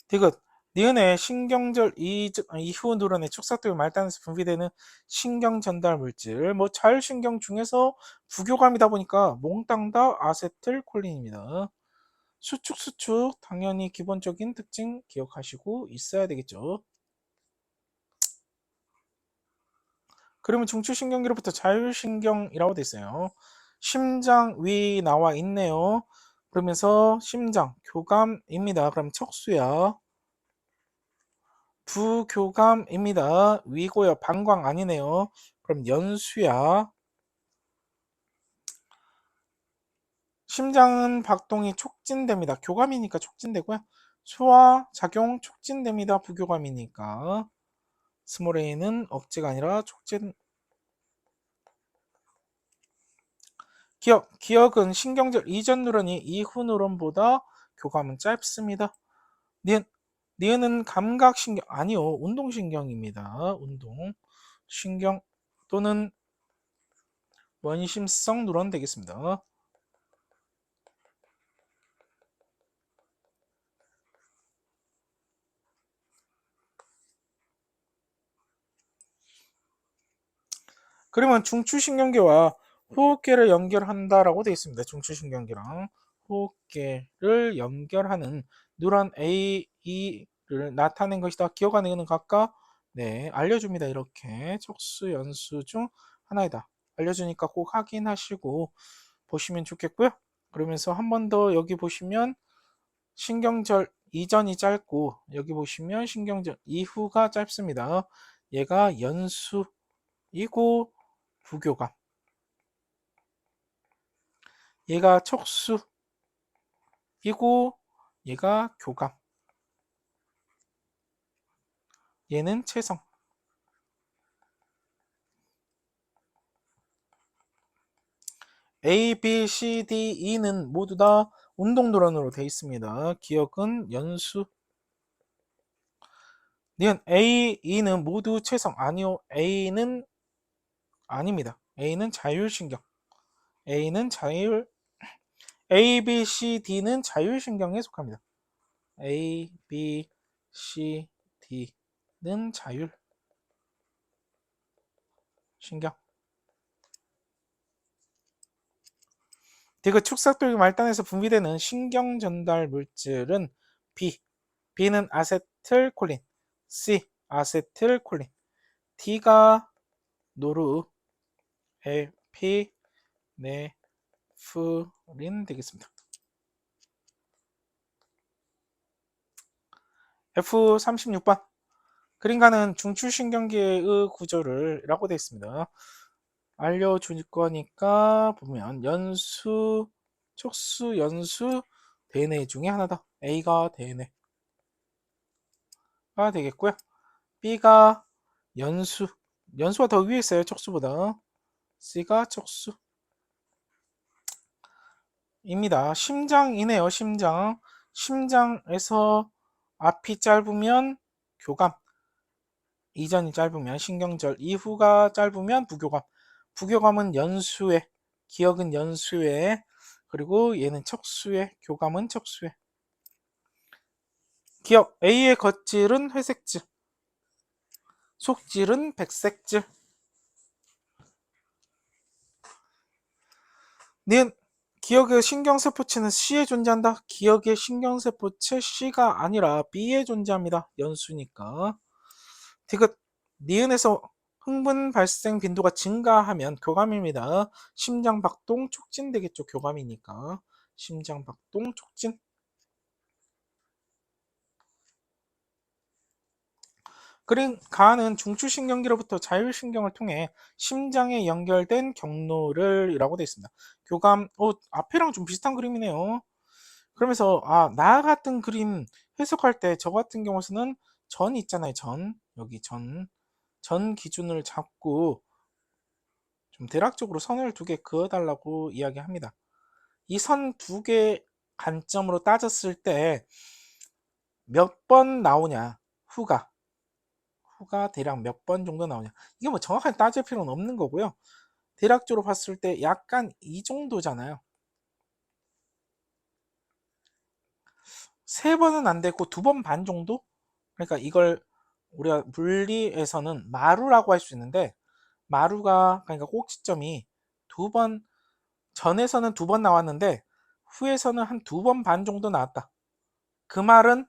디귿 니은의 신경절 이후 뉴런의 축삭도의 말단에서 분비되는 신경 전달 물질, 뭐 자율신경 중에서 부교감이다 보니까 몽땅 다 아세틸콜린입니다. 수축 당연히 기본적인 특징 기억하시고 있어야 되겠죠. 그러면 중추신경계로부터 자율신경이라고 돼 있어요. 심장 위 나와 있네요. 그러면서 심장 교감입니다. 그럼 척수야. 부교감입니다. 위고요. 방광 아니네요. 그럼 연수야. 심장은 박동이 촉진됩니다. 교감이니까 촉진되고요. 소화 작용 촉진됩니다. 부교감이니까. 스몰 a는 억제가 아니라 촉진. 기억은 신경절 이전 뉴런이 이후 뉴런보다 교감은 짧습니다. 니은은 감각신경 아니요, 운동신경입니다. 운동신경 또는 원심성 뉴런 되겠습니다. 그러면 중추신경계와 호흡계를 연결한다라고 되어 있습니다. 중추신경계랑 호흡계를 연결하는 뉴런 A, E를 나타낸 것이다. 기억하는 것은 각각 알려줍니다. 이렇게 척수, 연수 중 하나이다. 알려주니까 꼭 확인하시고 보시면 좋겠고요. 그러면서 한 번 더 여기 보시면 신경절 이전이 짧고 여기 보시면 신경절 이후가 짧습니다. 얘가 연수이고 부교감. 얘가 척수이고 얘가 교감. 얘는 체성. A, B, C, D, E는 모두 다 운동도런으로 되어 있습니다. 기억은 연수. 니은 A, E는 모두 체성. 아니요. A는 아닙니다. A는 자율신경. A는 자율 A, B, C, D는 자율신경에 속합니다. A, B, C, D는 자율신경. 디귿 축삭도의 말단에서 분비되는 신경 전달 물질은 B. B는 아세틸콜린, C. 아세틸콜린, D가 노르, 에피네프린 되겠습니다. F36번. 그림과는 중추신경계의 구조를 라고 되어 있습니다. 알려줄 거니까 보면 연수 촉수, 연수, 대뇌 중에 하나다. A가 대뇌가 되겠고요. B가 연수. 연수가 더 위에 있어요. 촉수보다. C가 촉수. 입니다. 심장이네요. 심장. 심장에서 앞이 짧으면 교감. 이전이 짧으면 신경절. 이후가 짧으면 부교감. 부교감은 연수에. 기억은 연수에. 그리고 얘는 척수에. 교감은 척수에. 기억. A의 겉질은 회색질. 속질은 백색질. 는 기억의 신경세포체는 C에 존재한다. 기억의 신경세포체 C가 아니라 B에 존재합니다. 연수니까. 디귿. 니은에서 흥분 발생 빈도가 증가하면 교감입니다. 심장 박동 촉진되겠죠. 교감이니까. 심장 박동 촉진. 그린 가는 중추신경기로부터 자율신경을 통해 심장에 연결된 경로를 이라고 되어 있습니다. 교감, 앞에랑 좀 비슷한 그림이네요. 그러면서 나 같은 그림 해석할 때 저 같은 경우에는 전 있잖아요. 전 여기 전 기준을 잡고 좀 대략적으로 선을 두 개 그어달라고 이야기합니다. 이 선 두 개 관점으로 따졌을 때 몇 번 나오냐 후가 대략 몇 번 정도 나오냐 이게 뭐 정확하게 따질 필요는 없는 거고요. 대략적으로 봤을 때 약간 이 정도잖아요. 세 번은 안 되고 두 번 반 정도? 그러니까 이걸 우리가 물리에서는 마루라고 할 수 있는데 마루가 그러니까 꼭지점이 두 번 전에서는 두 번 나왔는데 후에서는 한 두 번 반 정도 나왔다. 그 말은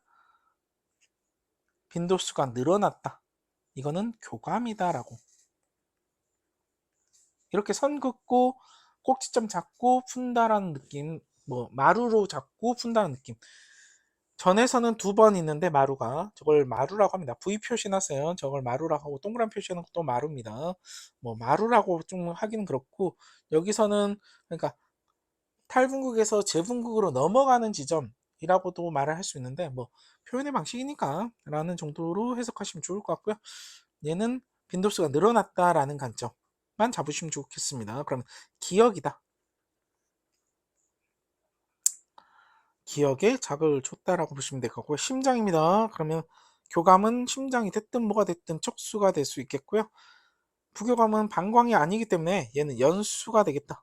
빈도수가 늘어났다. 이거는 교감이다라고. 이렇게 선 긋고 꼭지점 잡고 푼다라는 느낌, 뭐 마루로 잡고 푼다는 느낌. 전에서는 두 번 있는데 마루가 저걸 마루라고 합니다. V 표시났어요. 저걸 마루라고 하고 동그란 표시는 또 마루입니다. 뭐 마루라고 좀 하기는 그렇고 여기서는 그러니까 탈분극에서 재분극으로 넘어가는 지점이라고도 말을 할 수 있는데 뭐 표현의 방식이니까 라는 정도로 해석하시면 좋을 것 같고요. 얘는 빈도수가 늘어났다라는 관점만 잡으시면 좋겠습니다. 그러면 기억이다. 기억에 자극을 줬다라고 보시면 될 거고요. 심장입니다. 그러면 교감은 심장이 됐든 뭐가 됐든 척수가 될 수 있겠고요. 부교감은 방광이 아니기 때문에 얘는 연수가 되겠다.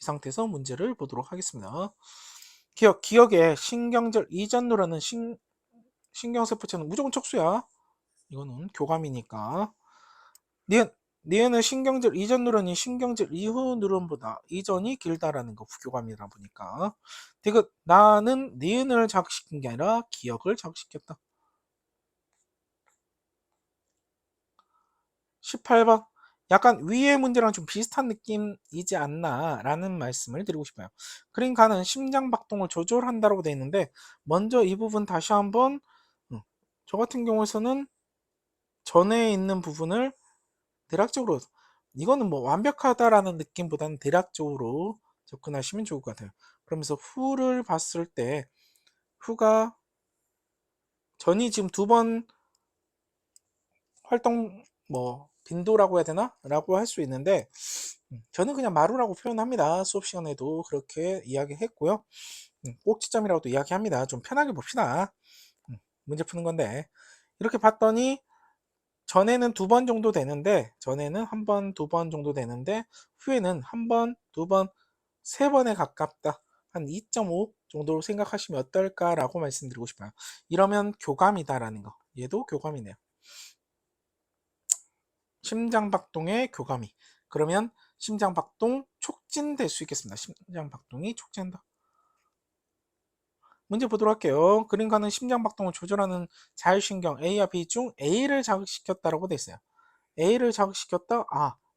이 상태에서 문제를 보도록 하겠습니다. 기억의 신경절 이전 누르는 신경세포체는 무조건 척수야. 이거는 교감이니까. 니은은 신경절 이전 누런이 신경절 이후 누런보다 이전이 길다라는 거 부교감이라 보니까. 디귿 나는 니은을 자극시킨 게 아니라 기억을 자극시켰다. 18번 약간 위의 문제랑 좀 비슷한 느낌이지 않나 라는 말씀을 드리고 싶어요. 그러니까는 심장박동을 조절한다고 되어 있는데 먼저 이 부분 다시 한번 저 같은 경우에서는 전에 있는 부분을 대략적으로 이거는 뭐 완벽하다라는 느낌보다는 대략적으로 접근하시면 좋을 것 같아요. 그러면서 후를 봤을 때 후가 전이 지금 두 번 활동 뭐 빈도라고 해야 되나? 라고 할 수 있는데 저는 그냥 마루라고 표현합니다. 수업 시간에도 그렇게 이야기했고요. 꼭지점이라고도 이야기합니다. 좀 편하게 봅시다. 문제 푸는 건데 이렇게 봤더니 전에는 두 번 정도 되는데 전에는 한 번, 두 번 정도 되는데 후에는 한 번, 두 번, 세 번에 가깝다. 한 2.5 정도로 생각하시면 어떨까라고 말씀드리고 싶어요. 이러면 교감이다라는 거. 얘도 교감이네요. 심장박동의 교감이. 그러면 심장박동 촉진될 수 있겠습니다. 심장박동이 촉진한다. 문제 보도록 할게요. 그림과는 심장박동을 조절하는 자율신경 A와 B 중 A를 자극시켰다라고 돼 있어요. A를 자극시켰다.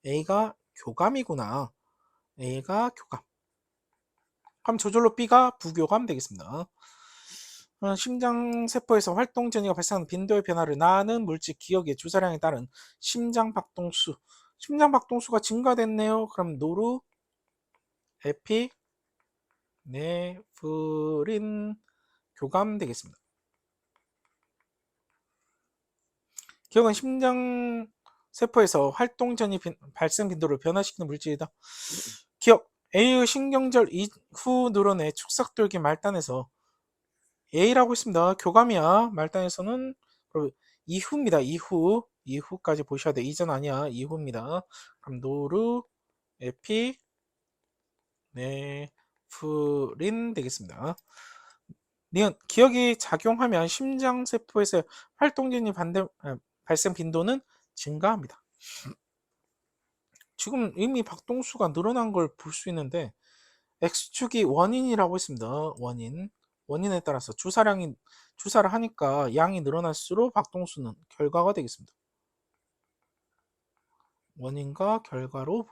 A가 교감이구나. A가 교감. 그럼 저절로 B가 부교감 되겠습니다. 심장세포에서 활동 전이가 발생하는 빈도의 변화를 나는 물질 기억의 주사량에 따른 심장박동수. 심장박동수가 증가됐네요. 그럼 노루, 에피, 네프린 교감 되겠습니다. 기억은 심장 세포에서 활동 전이 발생 빈도를 변화시키는 물질이다. 기억 A의 신경절 이후 누런의 축삭돌기 말단에서 A라고 있습니다. 교감이야. 말단에서는 이후입니다. 이후까지 보셔야 돼. 이전 아니야. 이후입니다. 그럼 노르 에피 네프린 되겠습니다. 니은 기억이 작용하면 심장 세포에서 활동전이 발생 빈도는 증가합니다. 지금 이미 박동수가 늘어난 걸 볼 수 있는데 X축이 원인이라고 했습니다. 원인에 따라서 주사를 하니까 양이 늘어날수록 박동수는 결과가 되겠습니다. 원인과 결과로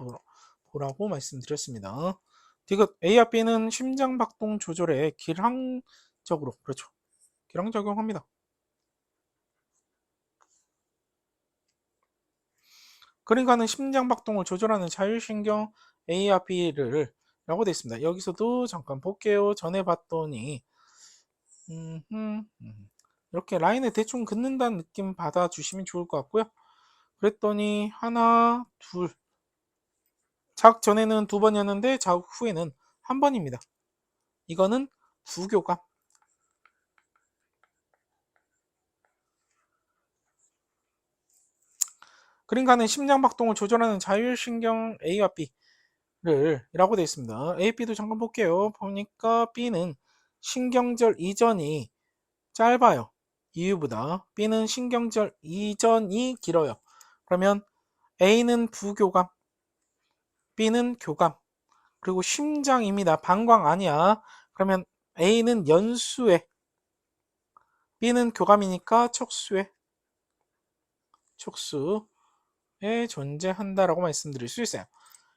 보라고 말씀드렸습니다. 디귿 A와 B는 심장 박동 조절에 기량적으로 그렇죠. 기량작용합니다. 그러니까는 심장 박동을 조절하는 자율신경 A와 B를 라고 되어 있습니다. 여기서도 잠깐 볼게요. 전에 봤더니 이렇게 라인에 대충 긋는다는 느낌 받아주시면 좋을 것 같고요. 그랬더니 하나, 둘. 자극 전에는 2번이었는데 자극 후에는 1번입니다. 이거는 부교감. 그러니까는 심장 박동을 조절하는 자율신경 A와 B를 라고 되어 있습니다. A, B도 잠깐 볼게요. 보니까 B는 신경절 이전이 짧아요. 이유보다 B는 신경절 이전이 길어요. 그러면 A는 부교감, B는 교감, 그리고 심장입니다. 방광 아니야. 그러면 A는 연수에, B는 교감이니까 척수에 존재한다라고 말씀드릴 수 있어요.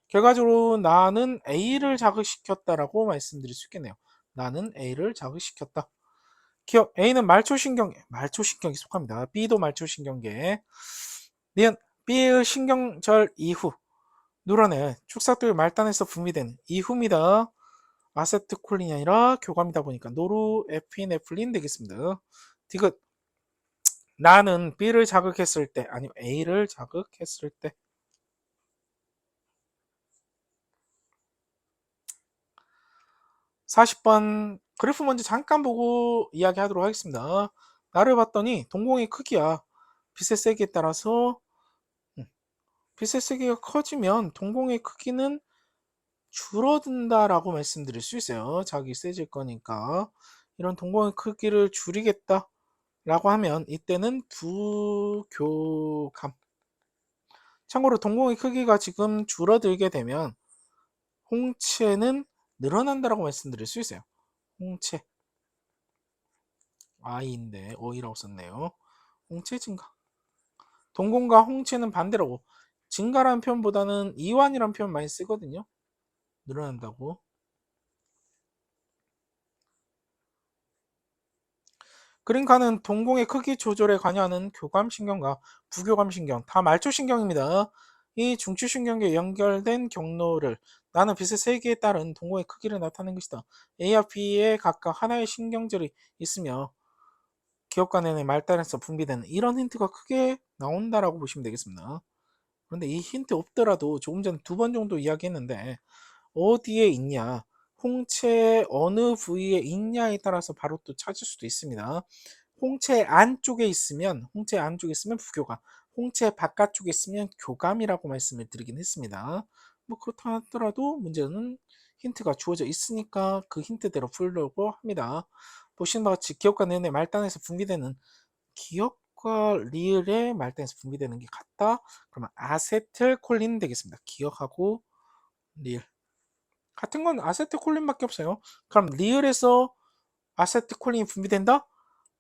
결과적으로 나는 A를 자극시켰다라고 말씀드릴 수 있겠네요. 나는 A를 자극시켰다. 기억 A는 말초신경에 속합니다. B도 말초신경계. 니은 B의 신경절 이후 누런의 축삭도의 말단에서 분비되는 이후입니다. 아세트콜린이 아니라 교감이다 보니까 노르에피네프린 되겠습니다. 디귿 나는 B를 자극했을 때 아니면 A를 자극했을 때 40번 그래프 먼저 잠깐 보고 이야기하도록 하겠습니다. 나를 봤더니 동공의 크기야. 빛의 세기에 따라서 빛의 세기가 커지면 동공의 크기는 줄어든다라고 말씀드릴 수 있어요. 자극이 세질 거니까. 이런 동공의 크기를 줄이겠다라고 하면 이때는 부교감. 참고로 동공의 크기가 지금 줄어들게 되면 홍채는 늘어난다라고 말씀드릴 수 있어요. 홍채. I인데 O이라고 썼네요. 홍채 증가. 동공과 홍채는 반대로 증가라는 표현보다는 이완이라는 표현 많이 쓰거든요. 늘어난다고. 그러니까는 동공의 크기 조절에 관여하는 교감신경과 부교감신경 다 말초신경입니다. 이 중추신경에 연결된 경로를 나는 빛의 세기에 따른 동공의 크기를 나타내는 것이다. A와 B에 각각 하나의 신경절이 있으며 기억관의 말단에서 분비되는 이런 힌트가 크게 나온다라고 보시면 되겠습니다. 그런데 이 힌트 없더라도 조금 전에 2번 정도 이야기했는데 어디에 있냐, 홍채 어느 부위에 있냐에 따라서 바로 또 찾을 수도 있습니다. 홍채 안쪽에 있으면 부교감, 홍채 바깥쪽에 있으면 교감이라고 말씀을 드리긴 했습니다. 뭐 그렇다 하더라도 문제는 힌트가 주어져 있으니까 그 힌트대로 풀려고 합니다. 보시는 바와 같이 기억과 니은의 말단에서 분비되는 기억과 리을의 말단에서 분비되는 게 같다. 그러면 아세틸콜린 되겠습니다. 기억하고 리을 같은 건 아세틸콜린밖에 없어요. 그럼 리을에서 아세틸콜린이 분비된다?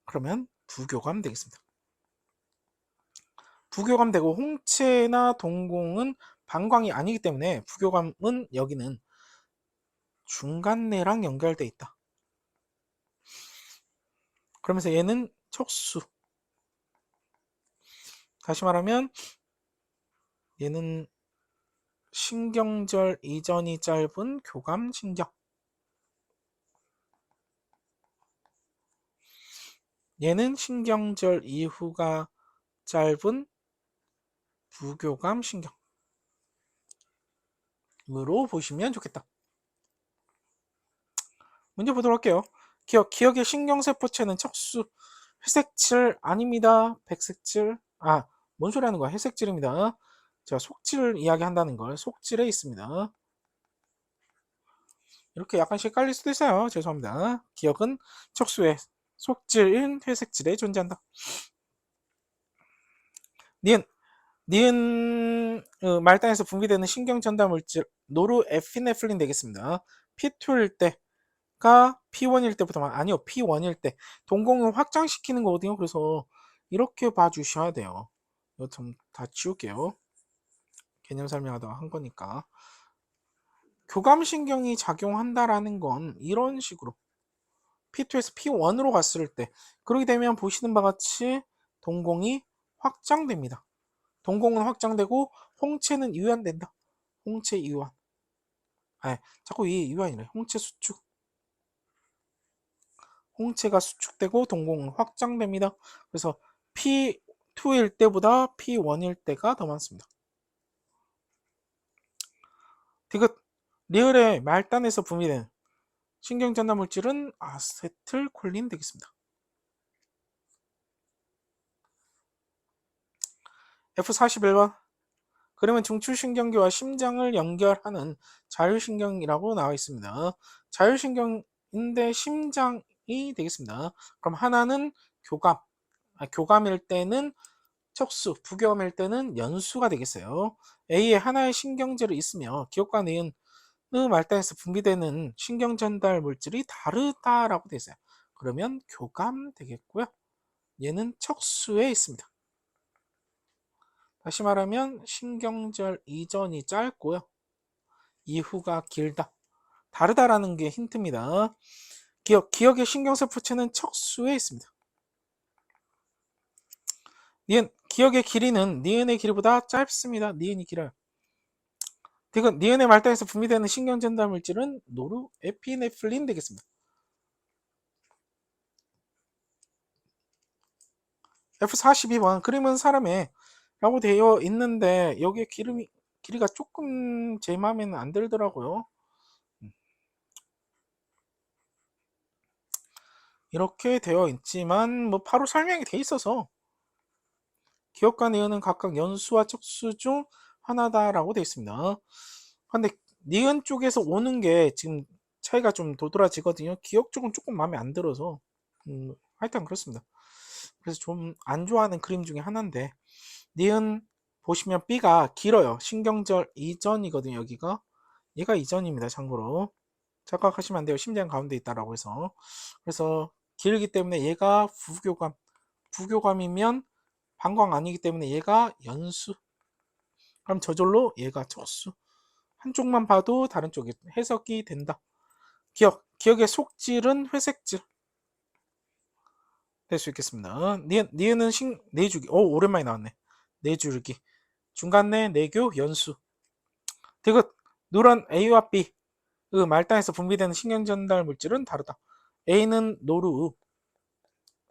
그러면 부교감 되겠습니다. 부교감 되고 홍채나 동공은 방광이 아니기 때문에 부교감은 여기는 중간내랑 연결돼 있다. 그러면서 얘는 척수. 다시 말하면 얘는 신경절 이전이 짧은 교감신경. 얘는 신경절 이후가 짧은 부교감 신경으로 보시면 좋겠다. 문제 보도록 할게요. 기억의 신경세포체는 척수 회색질 아닙니다. 백색질. 뭔 소리 하는 거야? 회색질입니다. 제가 속질 이야기한다는 걸 속질에 있습니다. 이렇게 약간씩 헷갈릴 수도 있어요. 죄송합니다. 기억은 척수의 속질인 회색질에 존재한다. 니은 말단에서 분비되는 신경 전달 물질 노르에피네프린 되겠습니다. P2일 때가 P1일 때부터 아니요 P1일 때 동공을 확장시키는 거거든요. 그래서 이렇게 봐주셔야 돼요. 이거 좀 다 지울게요. 개념 설명하다가 한 거니까. 교감신경이 작용한다라는 건 이런 식으로 P2에서 P1으로 갔을 때 그렇게 되면 보시는 바와 같이 동공이 확장됩니다. 동공은 확장되고 홍채는 이완된다. 홍채 이완. 자꾸 이 이완이래. 홍채 수축. 홍채가 수축되고 동공은 확장됩니다. 그래서 P2일 때보다 P1일 때가 더 많습니다. 디귿 리을의 말단에서 분비되는 신경전달 물질은 아세틸콜린 되겠습니다. F41번 그러면 중추신경계와 심장을 연결하는 자율신경이라고 나와 있습니다. 자율신경인데 심장이 되겠습니다. 그럼 하나는 교감일 때는 척수, 부교감일 때는 연수가 되겠어요. A에 하나의 신경제로 있으며 기억과 니은 말단에서 분비되는 신경전달 물질이 다르다라고 되어 있어요. 그러면 교감 되겠고요. 얘는 척수에 있습니다. 다시 말하면 신경절 이전이 짧고요. 이후가 길다. 다르다라는 게 힌트입니다. 기억의 신경세포체는 척수에 있습니다. 기억의 길이는 니은의 길이보다 짧습니다. 니은이 길어요. 니은의 말단에서 분비되는 신경전달 물질은 노르에피네프린 되겠습니다. F42번 그림은 사람의 라고 되어 있는데 여기에 길이가 조금 제 마음에는 안 들더라고요. 이렇게 되어 있지만 뭐 바로 설명이 돼 있어서 기억과 니은은 각각 연수와 척수 중 하나다라고 되어 있습니다. 근데 니은 쪽에서 오는 게 지금 차이가 좀 도드라지거든요. 기억 쪽은 조금 마음에 안 들어서 하여튼 그렇습니다. 그래서 좀 안 좋아하는 그림 중에 하나인데 니은 보시면 B가 길어요. 신경절 이전이거든요. 여기가 얘가 이전입니다. 참고로 착각하시면 안 돼요. 심장 가운데 있다라고 해서 그래서 길기 때문에 얘가 부교감이면 방광 아니기 때문에 얘가 연수. 그럼 저절로 얘가 척수. 한쪽만 봐도 다른 쪽이 해석이 된다. 기억의 속질은 회색질 될 수 있겠습니다. 니은은 내주기. 오랜만에 나왔네. 내줄기. 중간내 내교 연수. 디귿 누런 A와 B 말단에서 분비되는 신경전달 물질은 다르다. A는 노르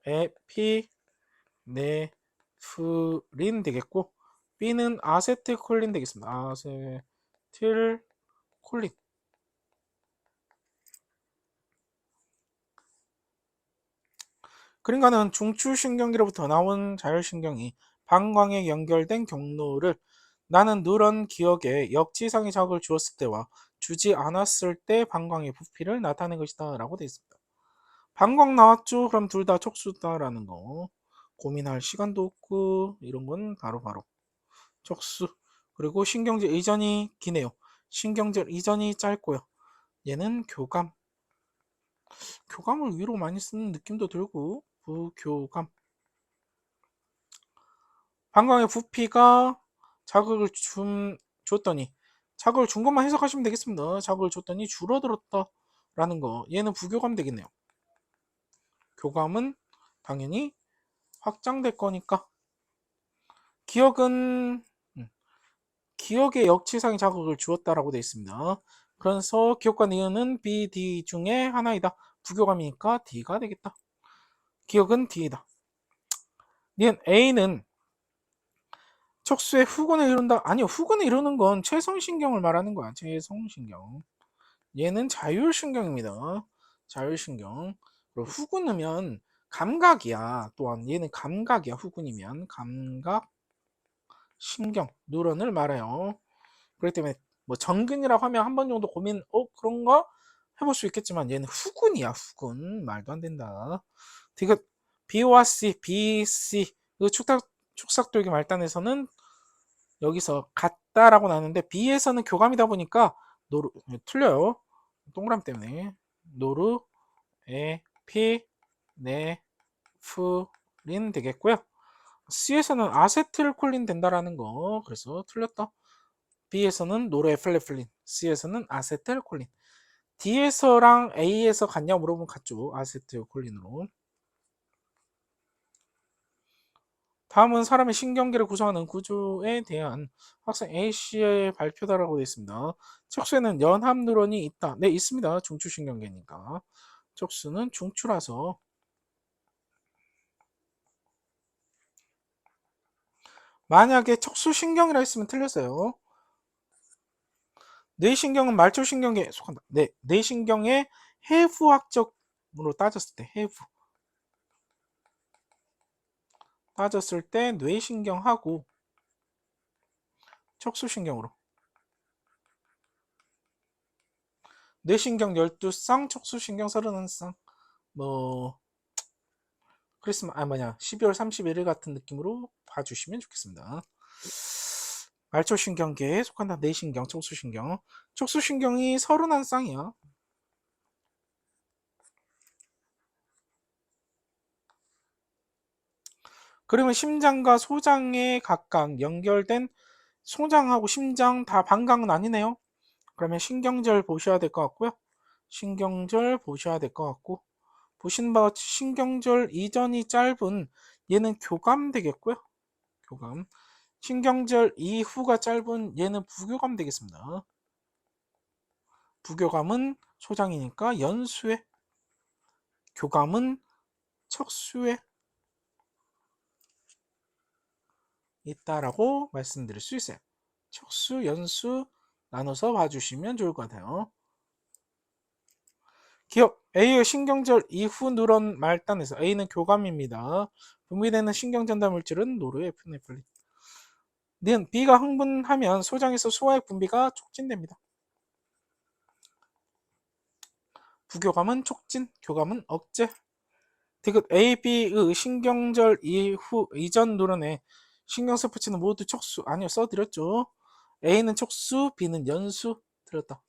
에피네프린 되겠고 B는 아세틸콜린 되겠습니다. 아세틸콜린. 그림과는 중추신경기로부터 나온 자율신경이 방광에 연결된 경로를 나는 누런 기억에 역지상의 자극을 주었을 때와 주지 않았을 때 방광의 부피를 나타낸 것이다 라고 되어 있습니다. 방광 나왔죠? 그럼 둘 다 척수다라는 거 고민할 시간도 없고 이런 건 바로바로 척수. 그리고 신경질 이전이 기네요. 신경질 이전이 짧고요. 얘는 교감을 위로 많이 쓰는 느낌도 들고 부교감. 방광의 부피가 자극을 줬더니 자극을 준 것만 해석하시면 되겠습니다. 자극을 줬더니 줄어들었다라는 거. 얘는 부교감 되겠네요. 교감은 당연히 확장될 거니까. 기억은 기억의 역치상의 자극을 주었다라고 되어 있습니다. 그래서 기억과 니은은 B, D 중에 하나이다. 부교감이니까 D가 되겠다. 기억은 D이다. 니은 A는 척수의 후근을 이룬다. 아니요. 후근을 이루는 건 최성신경을 말하는 거야. 최성신경. 얘는 자율신경입니다. 자율신경. 그리고 후근이면 감각이야. 또한 얘는 감각이야. 후근이면 감각, 신경, 뉴런을 말해요. 그렇기 때문에 뭐 정근이라고 하면 한 번 정도 고민, 그런가? 해볼 수 있겠지만 얘는 후근이야. 후근. 말도 안 된다. 디귿 B와 C, B, C 그 축삭돌기 말단에서는 여기서 같다라고 나왔는데 B에서는 교감이다 보니까 노루 틀려요. 동그라미 때문에 노루, 에, 피, 네, 프린 되겠고요. C에서는 아세틸콜린 된다라는 거 그래서 틀렸다. B에서는 노르에플레플린, C에서는 아세틸콜린. D에서랑 A에서 같냐 물어보면 같죠. 아세틸콜린으로. 다음은 사람의 신경계를 구성하는 구조에 대한 학생 A씨의 발표다라고 되어 있습니다. 척수에는 연합 뉴런이 있다. 네, 있습니다. 중추신경계니까. 척수는 중추라서. 만약에 척수신경이라 했으면 틀렸어요. 뇌신경은 말초신경계에 속한다. 네, 뇌신경의 해부학적으로 따졌을 때 해부. 따졌을 때 뇌신경하고 척수신경으로. 뇌신경 12쌍, 척수신경 31쌍. 뭐 크리스마 12월 31일 같은 느낌으로 봐주시면 좋겠습니다. 말초신경계에 속한다. 뇌신경, 척수신경. 척수신경이 31쌍이야. 그러면 심장과 소장에 각각 연결된 소장하고 심장 다 반강은 아니네요. 그러면 신경절 보셔야 될 것 같고요. 신경절 보셔야 될 것 같고 보신 바와 같이 신경절 이전이 짧은 얘는 교감 되겠고요. 교감. 신경절 이후가 짧은 얘는 부교감 되겠습니다. 부교감은 소장이니까 연수에, 교감은 척수에 있다라고 말씀드릴 수 있어요. 척수, 연수 나눠서 봐주시면 좋을 것 같아요. 기억 A의 신경절 이후 누런 말단에서 A는 교감입니다. 분비되는 신경전달 물질은 노르에프네프린. 는 B가 흥분하면 소장에서 소화액 분비가 촉진됩니다. 부교감은 촉진, 교감은 억제. 디귿 A, B의 신경절 이후 이전 누런에 신경세포체는 모두 척수 아니요 써드렸죠. A는 척수, B는 연수 드렸다.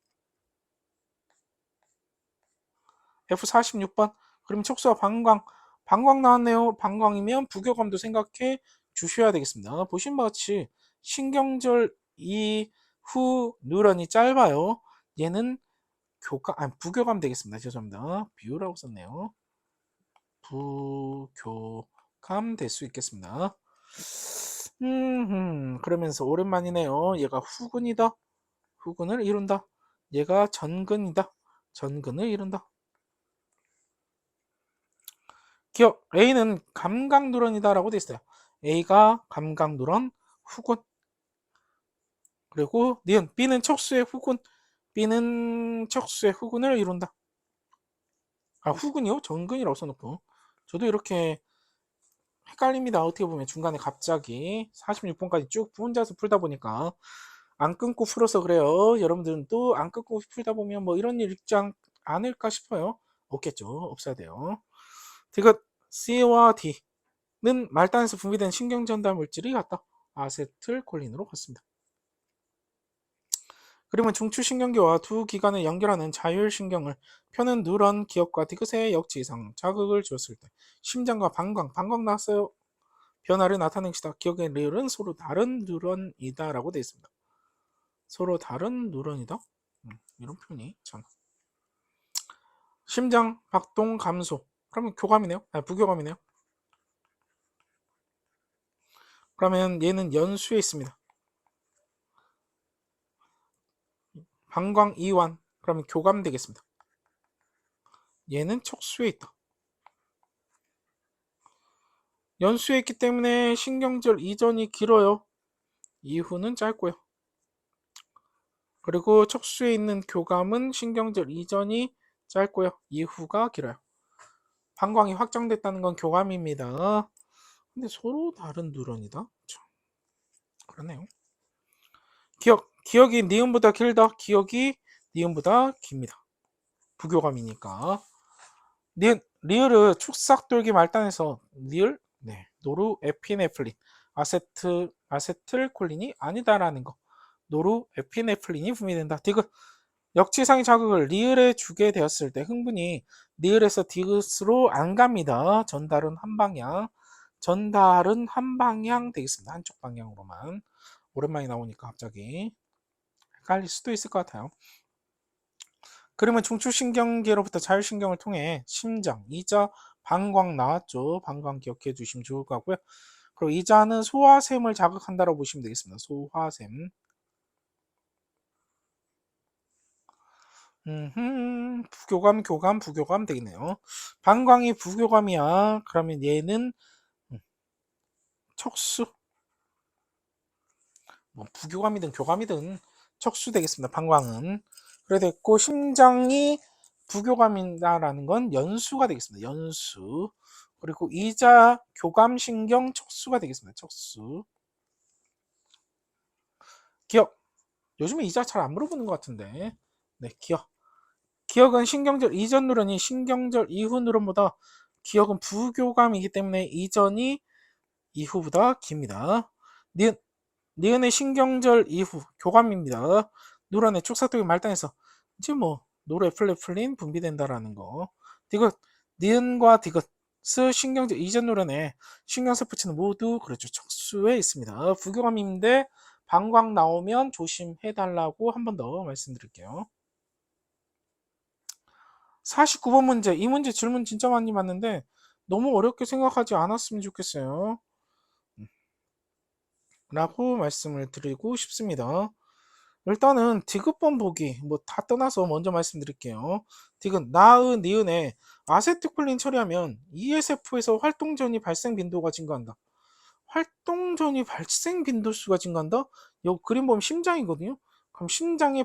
F46번 그럼 척수와 방광 방광 나왔네요. 방광이면 부교감도 생각해 주셔야 되겠습니다. 보신 바와 같이 신경절 이후 뉴런이 짧아요. 얘는 부교감 되겠습니다. 죄송합니다. 뷰라고 썼네요. 부교감 될 수 있겠습니다. 그러면서 오랜만이네요. 얘가 후근이다. 후근을 이룬다. 얘가 전근이다. 전근을 이룬다. 기억 A는 감각 누런이다라고 돼 있어요. A가 감각 누런 후근. 그리고 니은 B는 척수의 후근. B는 척수의 후근을 이룬다. 후근이요? 전근이라고 써놓고. 저도 이렇게 헷갈립니다. 어떻게 보면 중간에 갑자기 46번까지 쭉 혼자서 풀다 보니까 안 끊고 풀어서 그래요. 여러분들은 또 안 끊고 풀다 보면 뭐 이런 일 있지 않을까 싶어요. 없겠죠. 없어야 돼요. 디귿 C와 D는 말단에서 분비된 신경전달 물질이 같다. 아세틸콜린으로 같습니다. 그러면 중추신경계와 두 기관을 연결하는 자율신경을 펴는 누런 기억과 디귿의 역지상 자극을 주었을 때 심장과 방광 나왔어요. 변화를 나타낸 것이다. 기억의 리을은 서로 다른 누런이다 라고 되어 있습니다. 서로 다른 누런이다? 이런 표현이 참. 심장 박동 감소. 그러면 교감이네요. 부교감이네요. 그러면 얘는 연수에 있습니다. 방광 이완. 그러면 교감 되겠습니다. 얘는 척수에 있다. 연수했기 때문에 신경절 이전이 길어요. 이후는 짧고요. 그리고 척수에 있는 교감은 신경절 이전이 짧고요. 이후가 길어요. 방광이 확장됐다는 건 교감입니다. 근데 서로 다른 누런이다. 참, 그러네요. 기억이 니은보다 길다. 기억이 니은보다 깁니다. 부교감이니까. 리을을 축삭돌기 말단에서 리을, 네, 노르에피네프린, 아세틀콜린이 아니다라는 거. 노르에피네프린이 분비된다. 디귿. 역지상의 자극을 리을에 주게 되었을 때 흥분이 리을에서 디귿으로 안 갑니다. 전달은 한 방향. 전달은 한 방향 되겠습니다. 한쪽 방향으로만. 오랜만에 나오니까 갑자기 헷갈릴 수도 있을 것 같아요. 그러면 중추신경계로부터 자율신경을 통해 심장, 이자, 방광 나왔죠. 방광 기억해 주시면 좋을 것 같고요. 그리고 이자는 소화샘을 자극한다고 보시면 되겠습니다. 소화샘. 부교감, 교감, 부교감 되겠네요. 방광이 부교감이야. 그러면 얘는 척수. 뭐 부교감이든 교감이든 척수 되겠습니다. 방광은. 그래 됐고 심장이 부교감이다라는 건 연수가 되겠습니다. 연수. 그리고 이자 교감신경 척수가 되겠습니다. 척수. 기억. 요즘에 이자 잘 안 물어보는 것 같은데. 네, 기억. 기억은 신경절 이전 누런이 신경절 이후 누런보다 기억은 부교감이기 때문에 이전이 이후보다 깁니다. 니은, 니은의 신경절 이후 교감입니다. 누런의 축사독이 말단에서 이제 뭐 노르에플레플린 분비된다라는 거. 디귿 니은과 디귿스 신경절 이전 누런에 신경세포체는 모두 그렇죠 척수에 있습니다. 부교감인데 방광 나오면 조심해달라고 한 번 더 말씀드릴게요. 49번 문제. 이 문제 질문 진짜 많이 받는데 너무 어렵게 생각하지 않았으면 좋겠어요. 라고 말씀을 드리고 싶습니다. 일단은 디귿번 보기 뭐 다 떠나서 먼저 말씀드릴게요. 디귿 나은 니은에 아세트콜린 처리하면 ESF에서 활동전이 발생 빈도가 증가한다. 활동전이 발생 빈도수가 증가한다? 요 그림 보면 심장이거든요. 그럼 심장의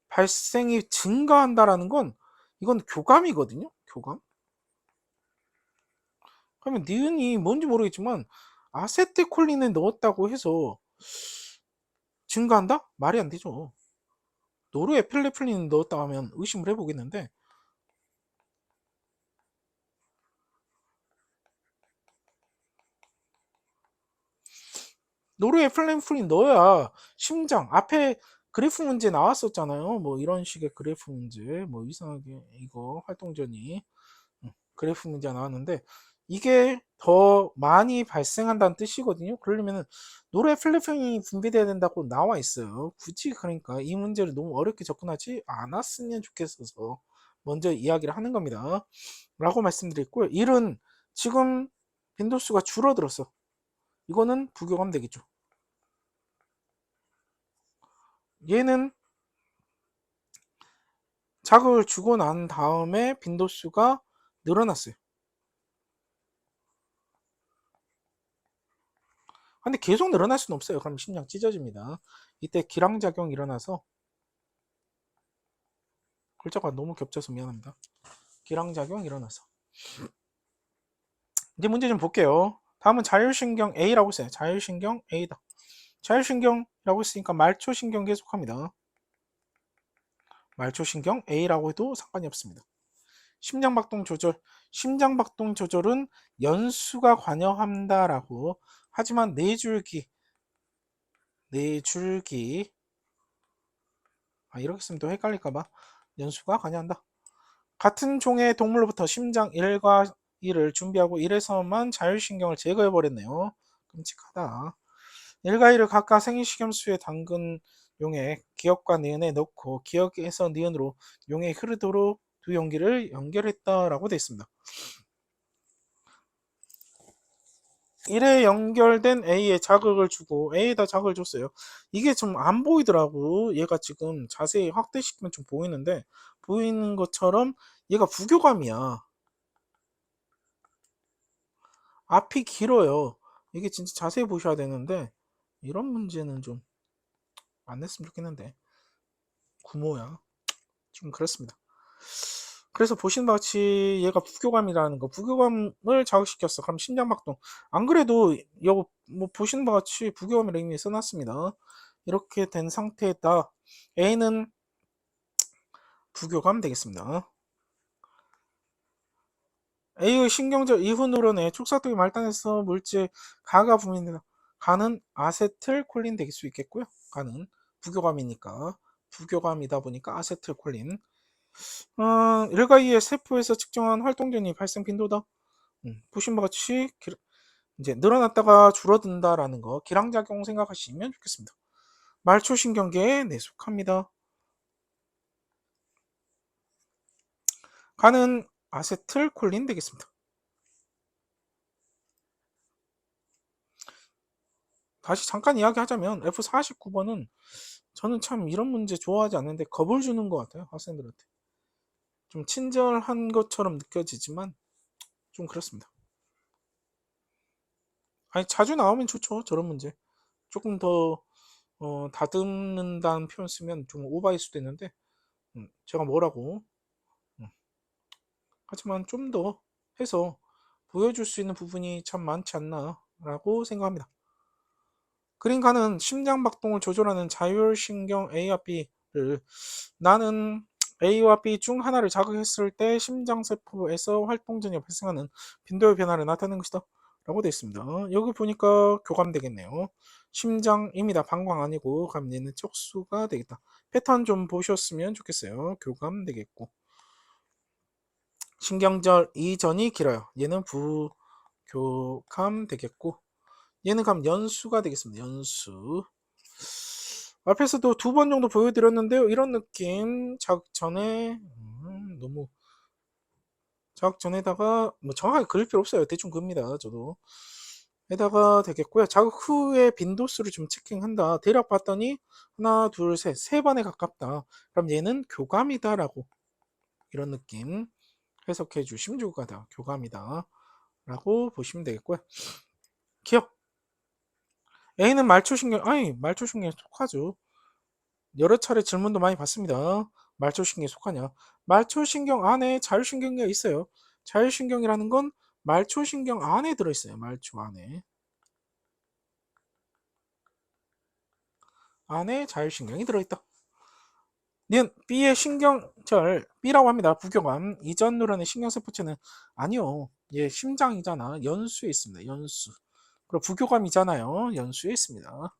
발생이 증가한다라는 건 이건 교감이거든요. 교감. 그러면 니은이 뭔지 모르겠지만 아세트콜린을 넣었다고 해서 증가한다? 말이 안 되죠. 노르에필네프린을 넣었다 하면 의심을 해보겠는데 노르에필네프린 넣어야 심장 앞에 그래프 문제 나왔었잖아요. 뭐 이런 식의 그래프 문제 뭐 이상하게 이거 활동전이 그래프 문제가 나왔는데 이게 더 많이 발생한다는 뜻이거든요. 그러려면 노르에필네프린이 분비돼야 된다고 나와 있어요. 굳이 그러니까 이 문제를 너무 어렵게 접근하지 않았으면 좋겠어서 먼저 이야기를 하는 겁니다. 라고 말씀드렸고요. 1은 지금 빈도수가 줄어들었어. 이거는 부교감 되겠죠. 얘는 자극을 주고 난 다음에 빈도수가 늘어났어요. 근데 계속 늘어날 수는 없어요. 그럼 심장 찢어집니다. 이때 기량작용이 일어나서 글자가 너무 겹쳐서 미안합니다. 기량작용 일어나서 이제 문제 좀 볼게요. 다음은 자율신경 A라고 했어요. 자율신경 A다. 자율신경이라고 했으니까 말초신경 계속합니다. 말초신경 A라고 해도 상관이 없습니다. 심장박동 조절. 심장박동 조절은 연수가 관여한다라고. 하지만 네 줄기 이렇게 쓰면 또 헷갈릴까봐 연수가 관여한다. 같은 종의 동물로부터 심장 1과 2를 준비하고 1에서만 자율신경을 제거해버렸네요. 끔찍하다. 1과 2를 각각 생리식염수에 담근 용에 기억과 니은에 넣고 기억에서 니은으로 용에 흐르도록 두 용기를 연결했다라고 되어 있습니다. 1에 연결된 A에 자극을 주고 A에다 자극을 줬어요. 이게 좀 안 보이더라고. 얘가 지금 자세히 확대시키면 좀 보이는데 보이는 것처럼 얘가 부교감이야. 앞이 길어요. 이게 진짜 자세히 보셔야 되는데 이런 문제는 좀 안 냈으면 좋겠는데 구모야. 좀 그렇습니다. 그래서 보시는 바와 같이 얘가 부교감이라는 거, 부교감을 자극시켰어. 그럼 심장박동. 안 그래도 여기 뭐 보시는 바와 같이 부교감이라는 의미 써놨습니다. 이렇게 된 상태에다 A는 부교감 되겠습니다. A의 신경절 이후노론의 촉사독이 말단에서 물질 가가 분비됩니다. 가는 아세틸콜린 될 수 있겠고요. 가는 부교감이니까 부교감이다 보니까 아세틸콜린. 일가이의 세포에서 측정한 활동전이 발생 빈도다. 보신 바와 같이 이제 늘어났다가 줄어든다라는 거 기량작용 생각하시면 좋겠습니다. 말초신경계에 내속합니다. 가는 아세틸콜린 되겠습니다. 다시 잠깐 이야기하자면 F49번은 저는 참 이런 문제 좋아하지 않는데 겁을 주는 것 같아요. 학생들한테. 좀 친절한 것처럼 느껴지지만 좀 그렇습니다. 아니 자주 나오면 좋죠. 저런 문제. 조금 더 다듬는다는 표현 쓰면 좀 오바일 수도 있는데 제가 뭐라고 하지만 좀 더 해서 보여줄 수 있는 부분이 참 많지 않나 라고 생각합니다. 그림가는 심장박동을 조절하는 자율신경 A와 B를 나는 A와 B 중 하나를 자극했을 때 심장세포에서 활동전이 발생하는 빈도의 변화를 나타내는 것이다 라고 되어 있습니다. 여기 보니까 교감되겠네요. 심장입니다. 방광 아니고 감리는 척수가 되겠다. 패턴 좀 보셨으면 좋겠어요. 교감되겠고 신경절 이전이 길어요. 얘는 부교감 되겠고 얘는 그럼 연수가 되겠습니다. 연수. 앞에서도 2번 정도 보여드렸는데요. 이런 느낌 자극 전에 너무 자극 전에다가 뭐 정확하게 그릴 필요 없어요. 대충 그립니다. 저도 에다가 되겠고요. 자극 후에 빈도수를 좀 체킹한다. 대략 봤더니 하나, 둘, 셋, 세 번에 가깝다. 그럼 얘는 교감이다라고 이런 느낌 해석해 주시면 좋을 것 같아요. 교감이다 라고 보시면 되겠고요. 기억 A는 말초신경에 속하죠. 여러 차례 질문도 많이 받습니다. 말초신경에 속하냐? 말초신경 안에 자율신경계가 있어요. 자율신경이라는 건 말초신경 안에 들어있어요. 말초 안에 자율신경이 들어있다. 니은 B의 신경절 B라고 합니다. 부교감 이전 누런의 신경세포체는 아니요. 얘 심장이잖아. 연수에 있습니다. 연수. 그리고 부교감이잖아요. 연수에 있습니다.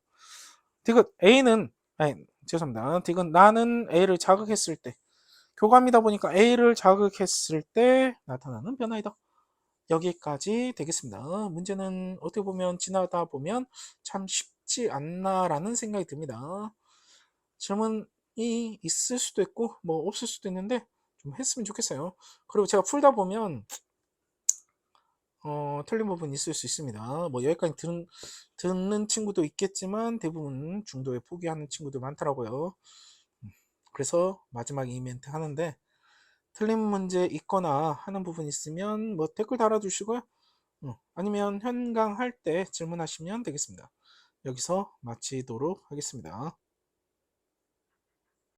디귿 A는 아니 죄송합니다. 디귿 나는 A를 자극했을 때 교감이다 보니까 A를 자극했을 때 나타나는 변화이다. 여기까지 되겠습니다. 문제는 어떻게 보면 지나다 보면 참 쉽지 않나라는 생각이 듭니다. 질문이 있을 수도 있고 뭐 없을 수도 있는데 좀 했으면 좋겠어요. 그리고 제가 풀다 보면 틀린 부분 있을 수 있습니다. 뭐 여기까지 듣는 친구도 있겠지만 대부분 중도에 포기하는 친구들 많더라고요. 그래서 마지막에 이 멘트 하는데 틀린 문제 있거나 하는 부분 있으면 뭐 댓글 달아주시고요. 아니면 현강할 때 질문하시면 되겠습니다. 여기서 마치도록 하겠습니다.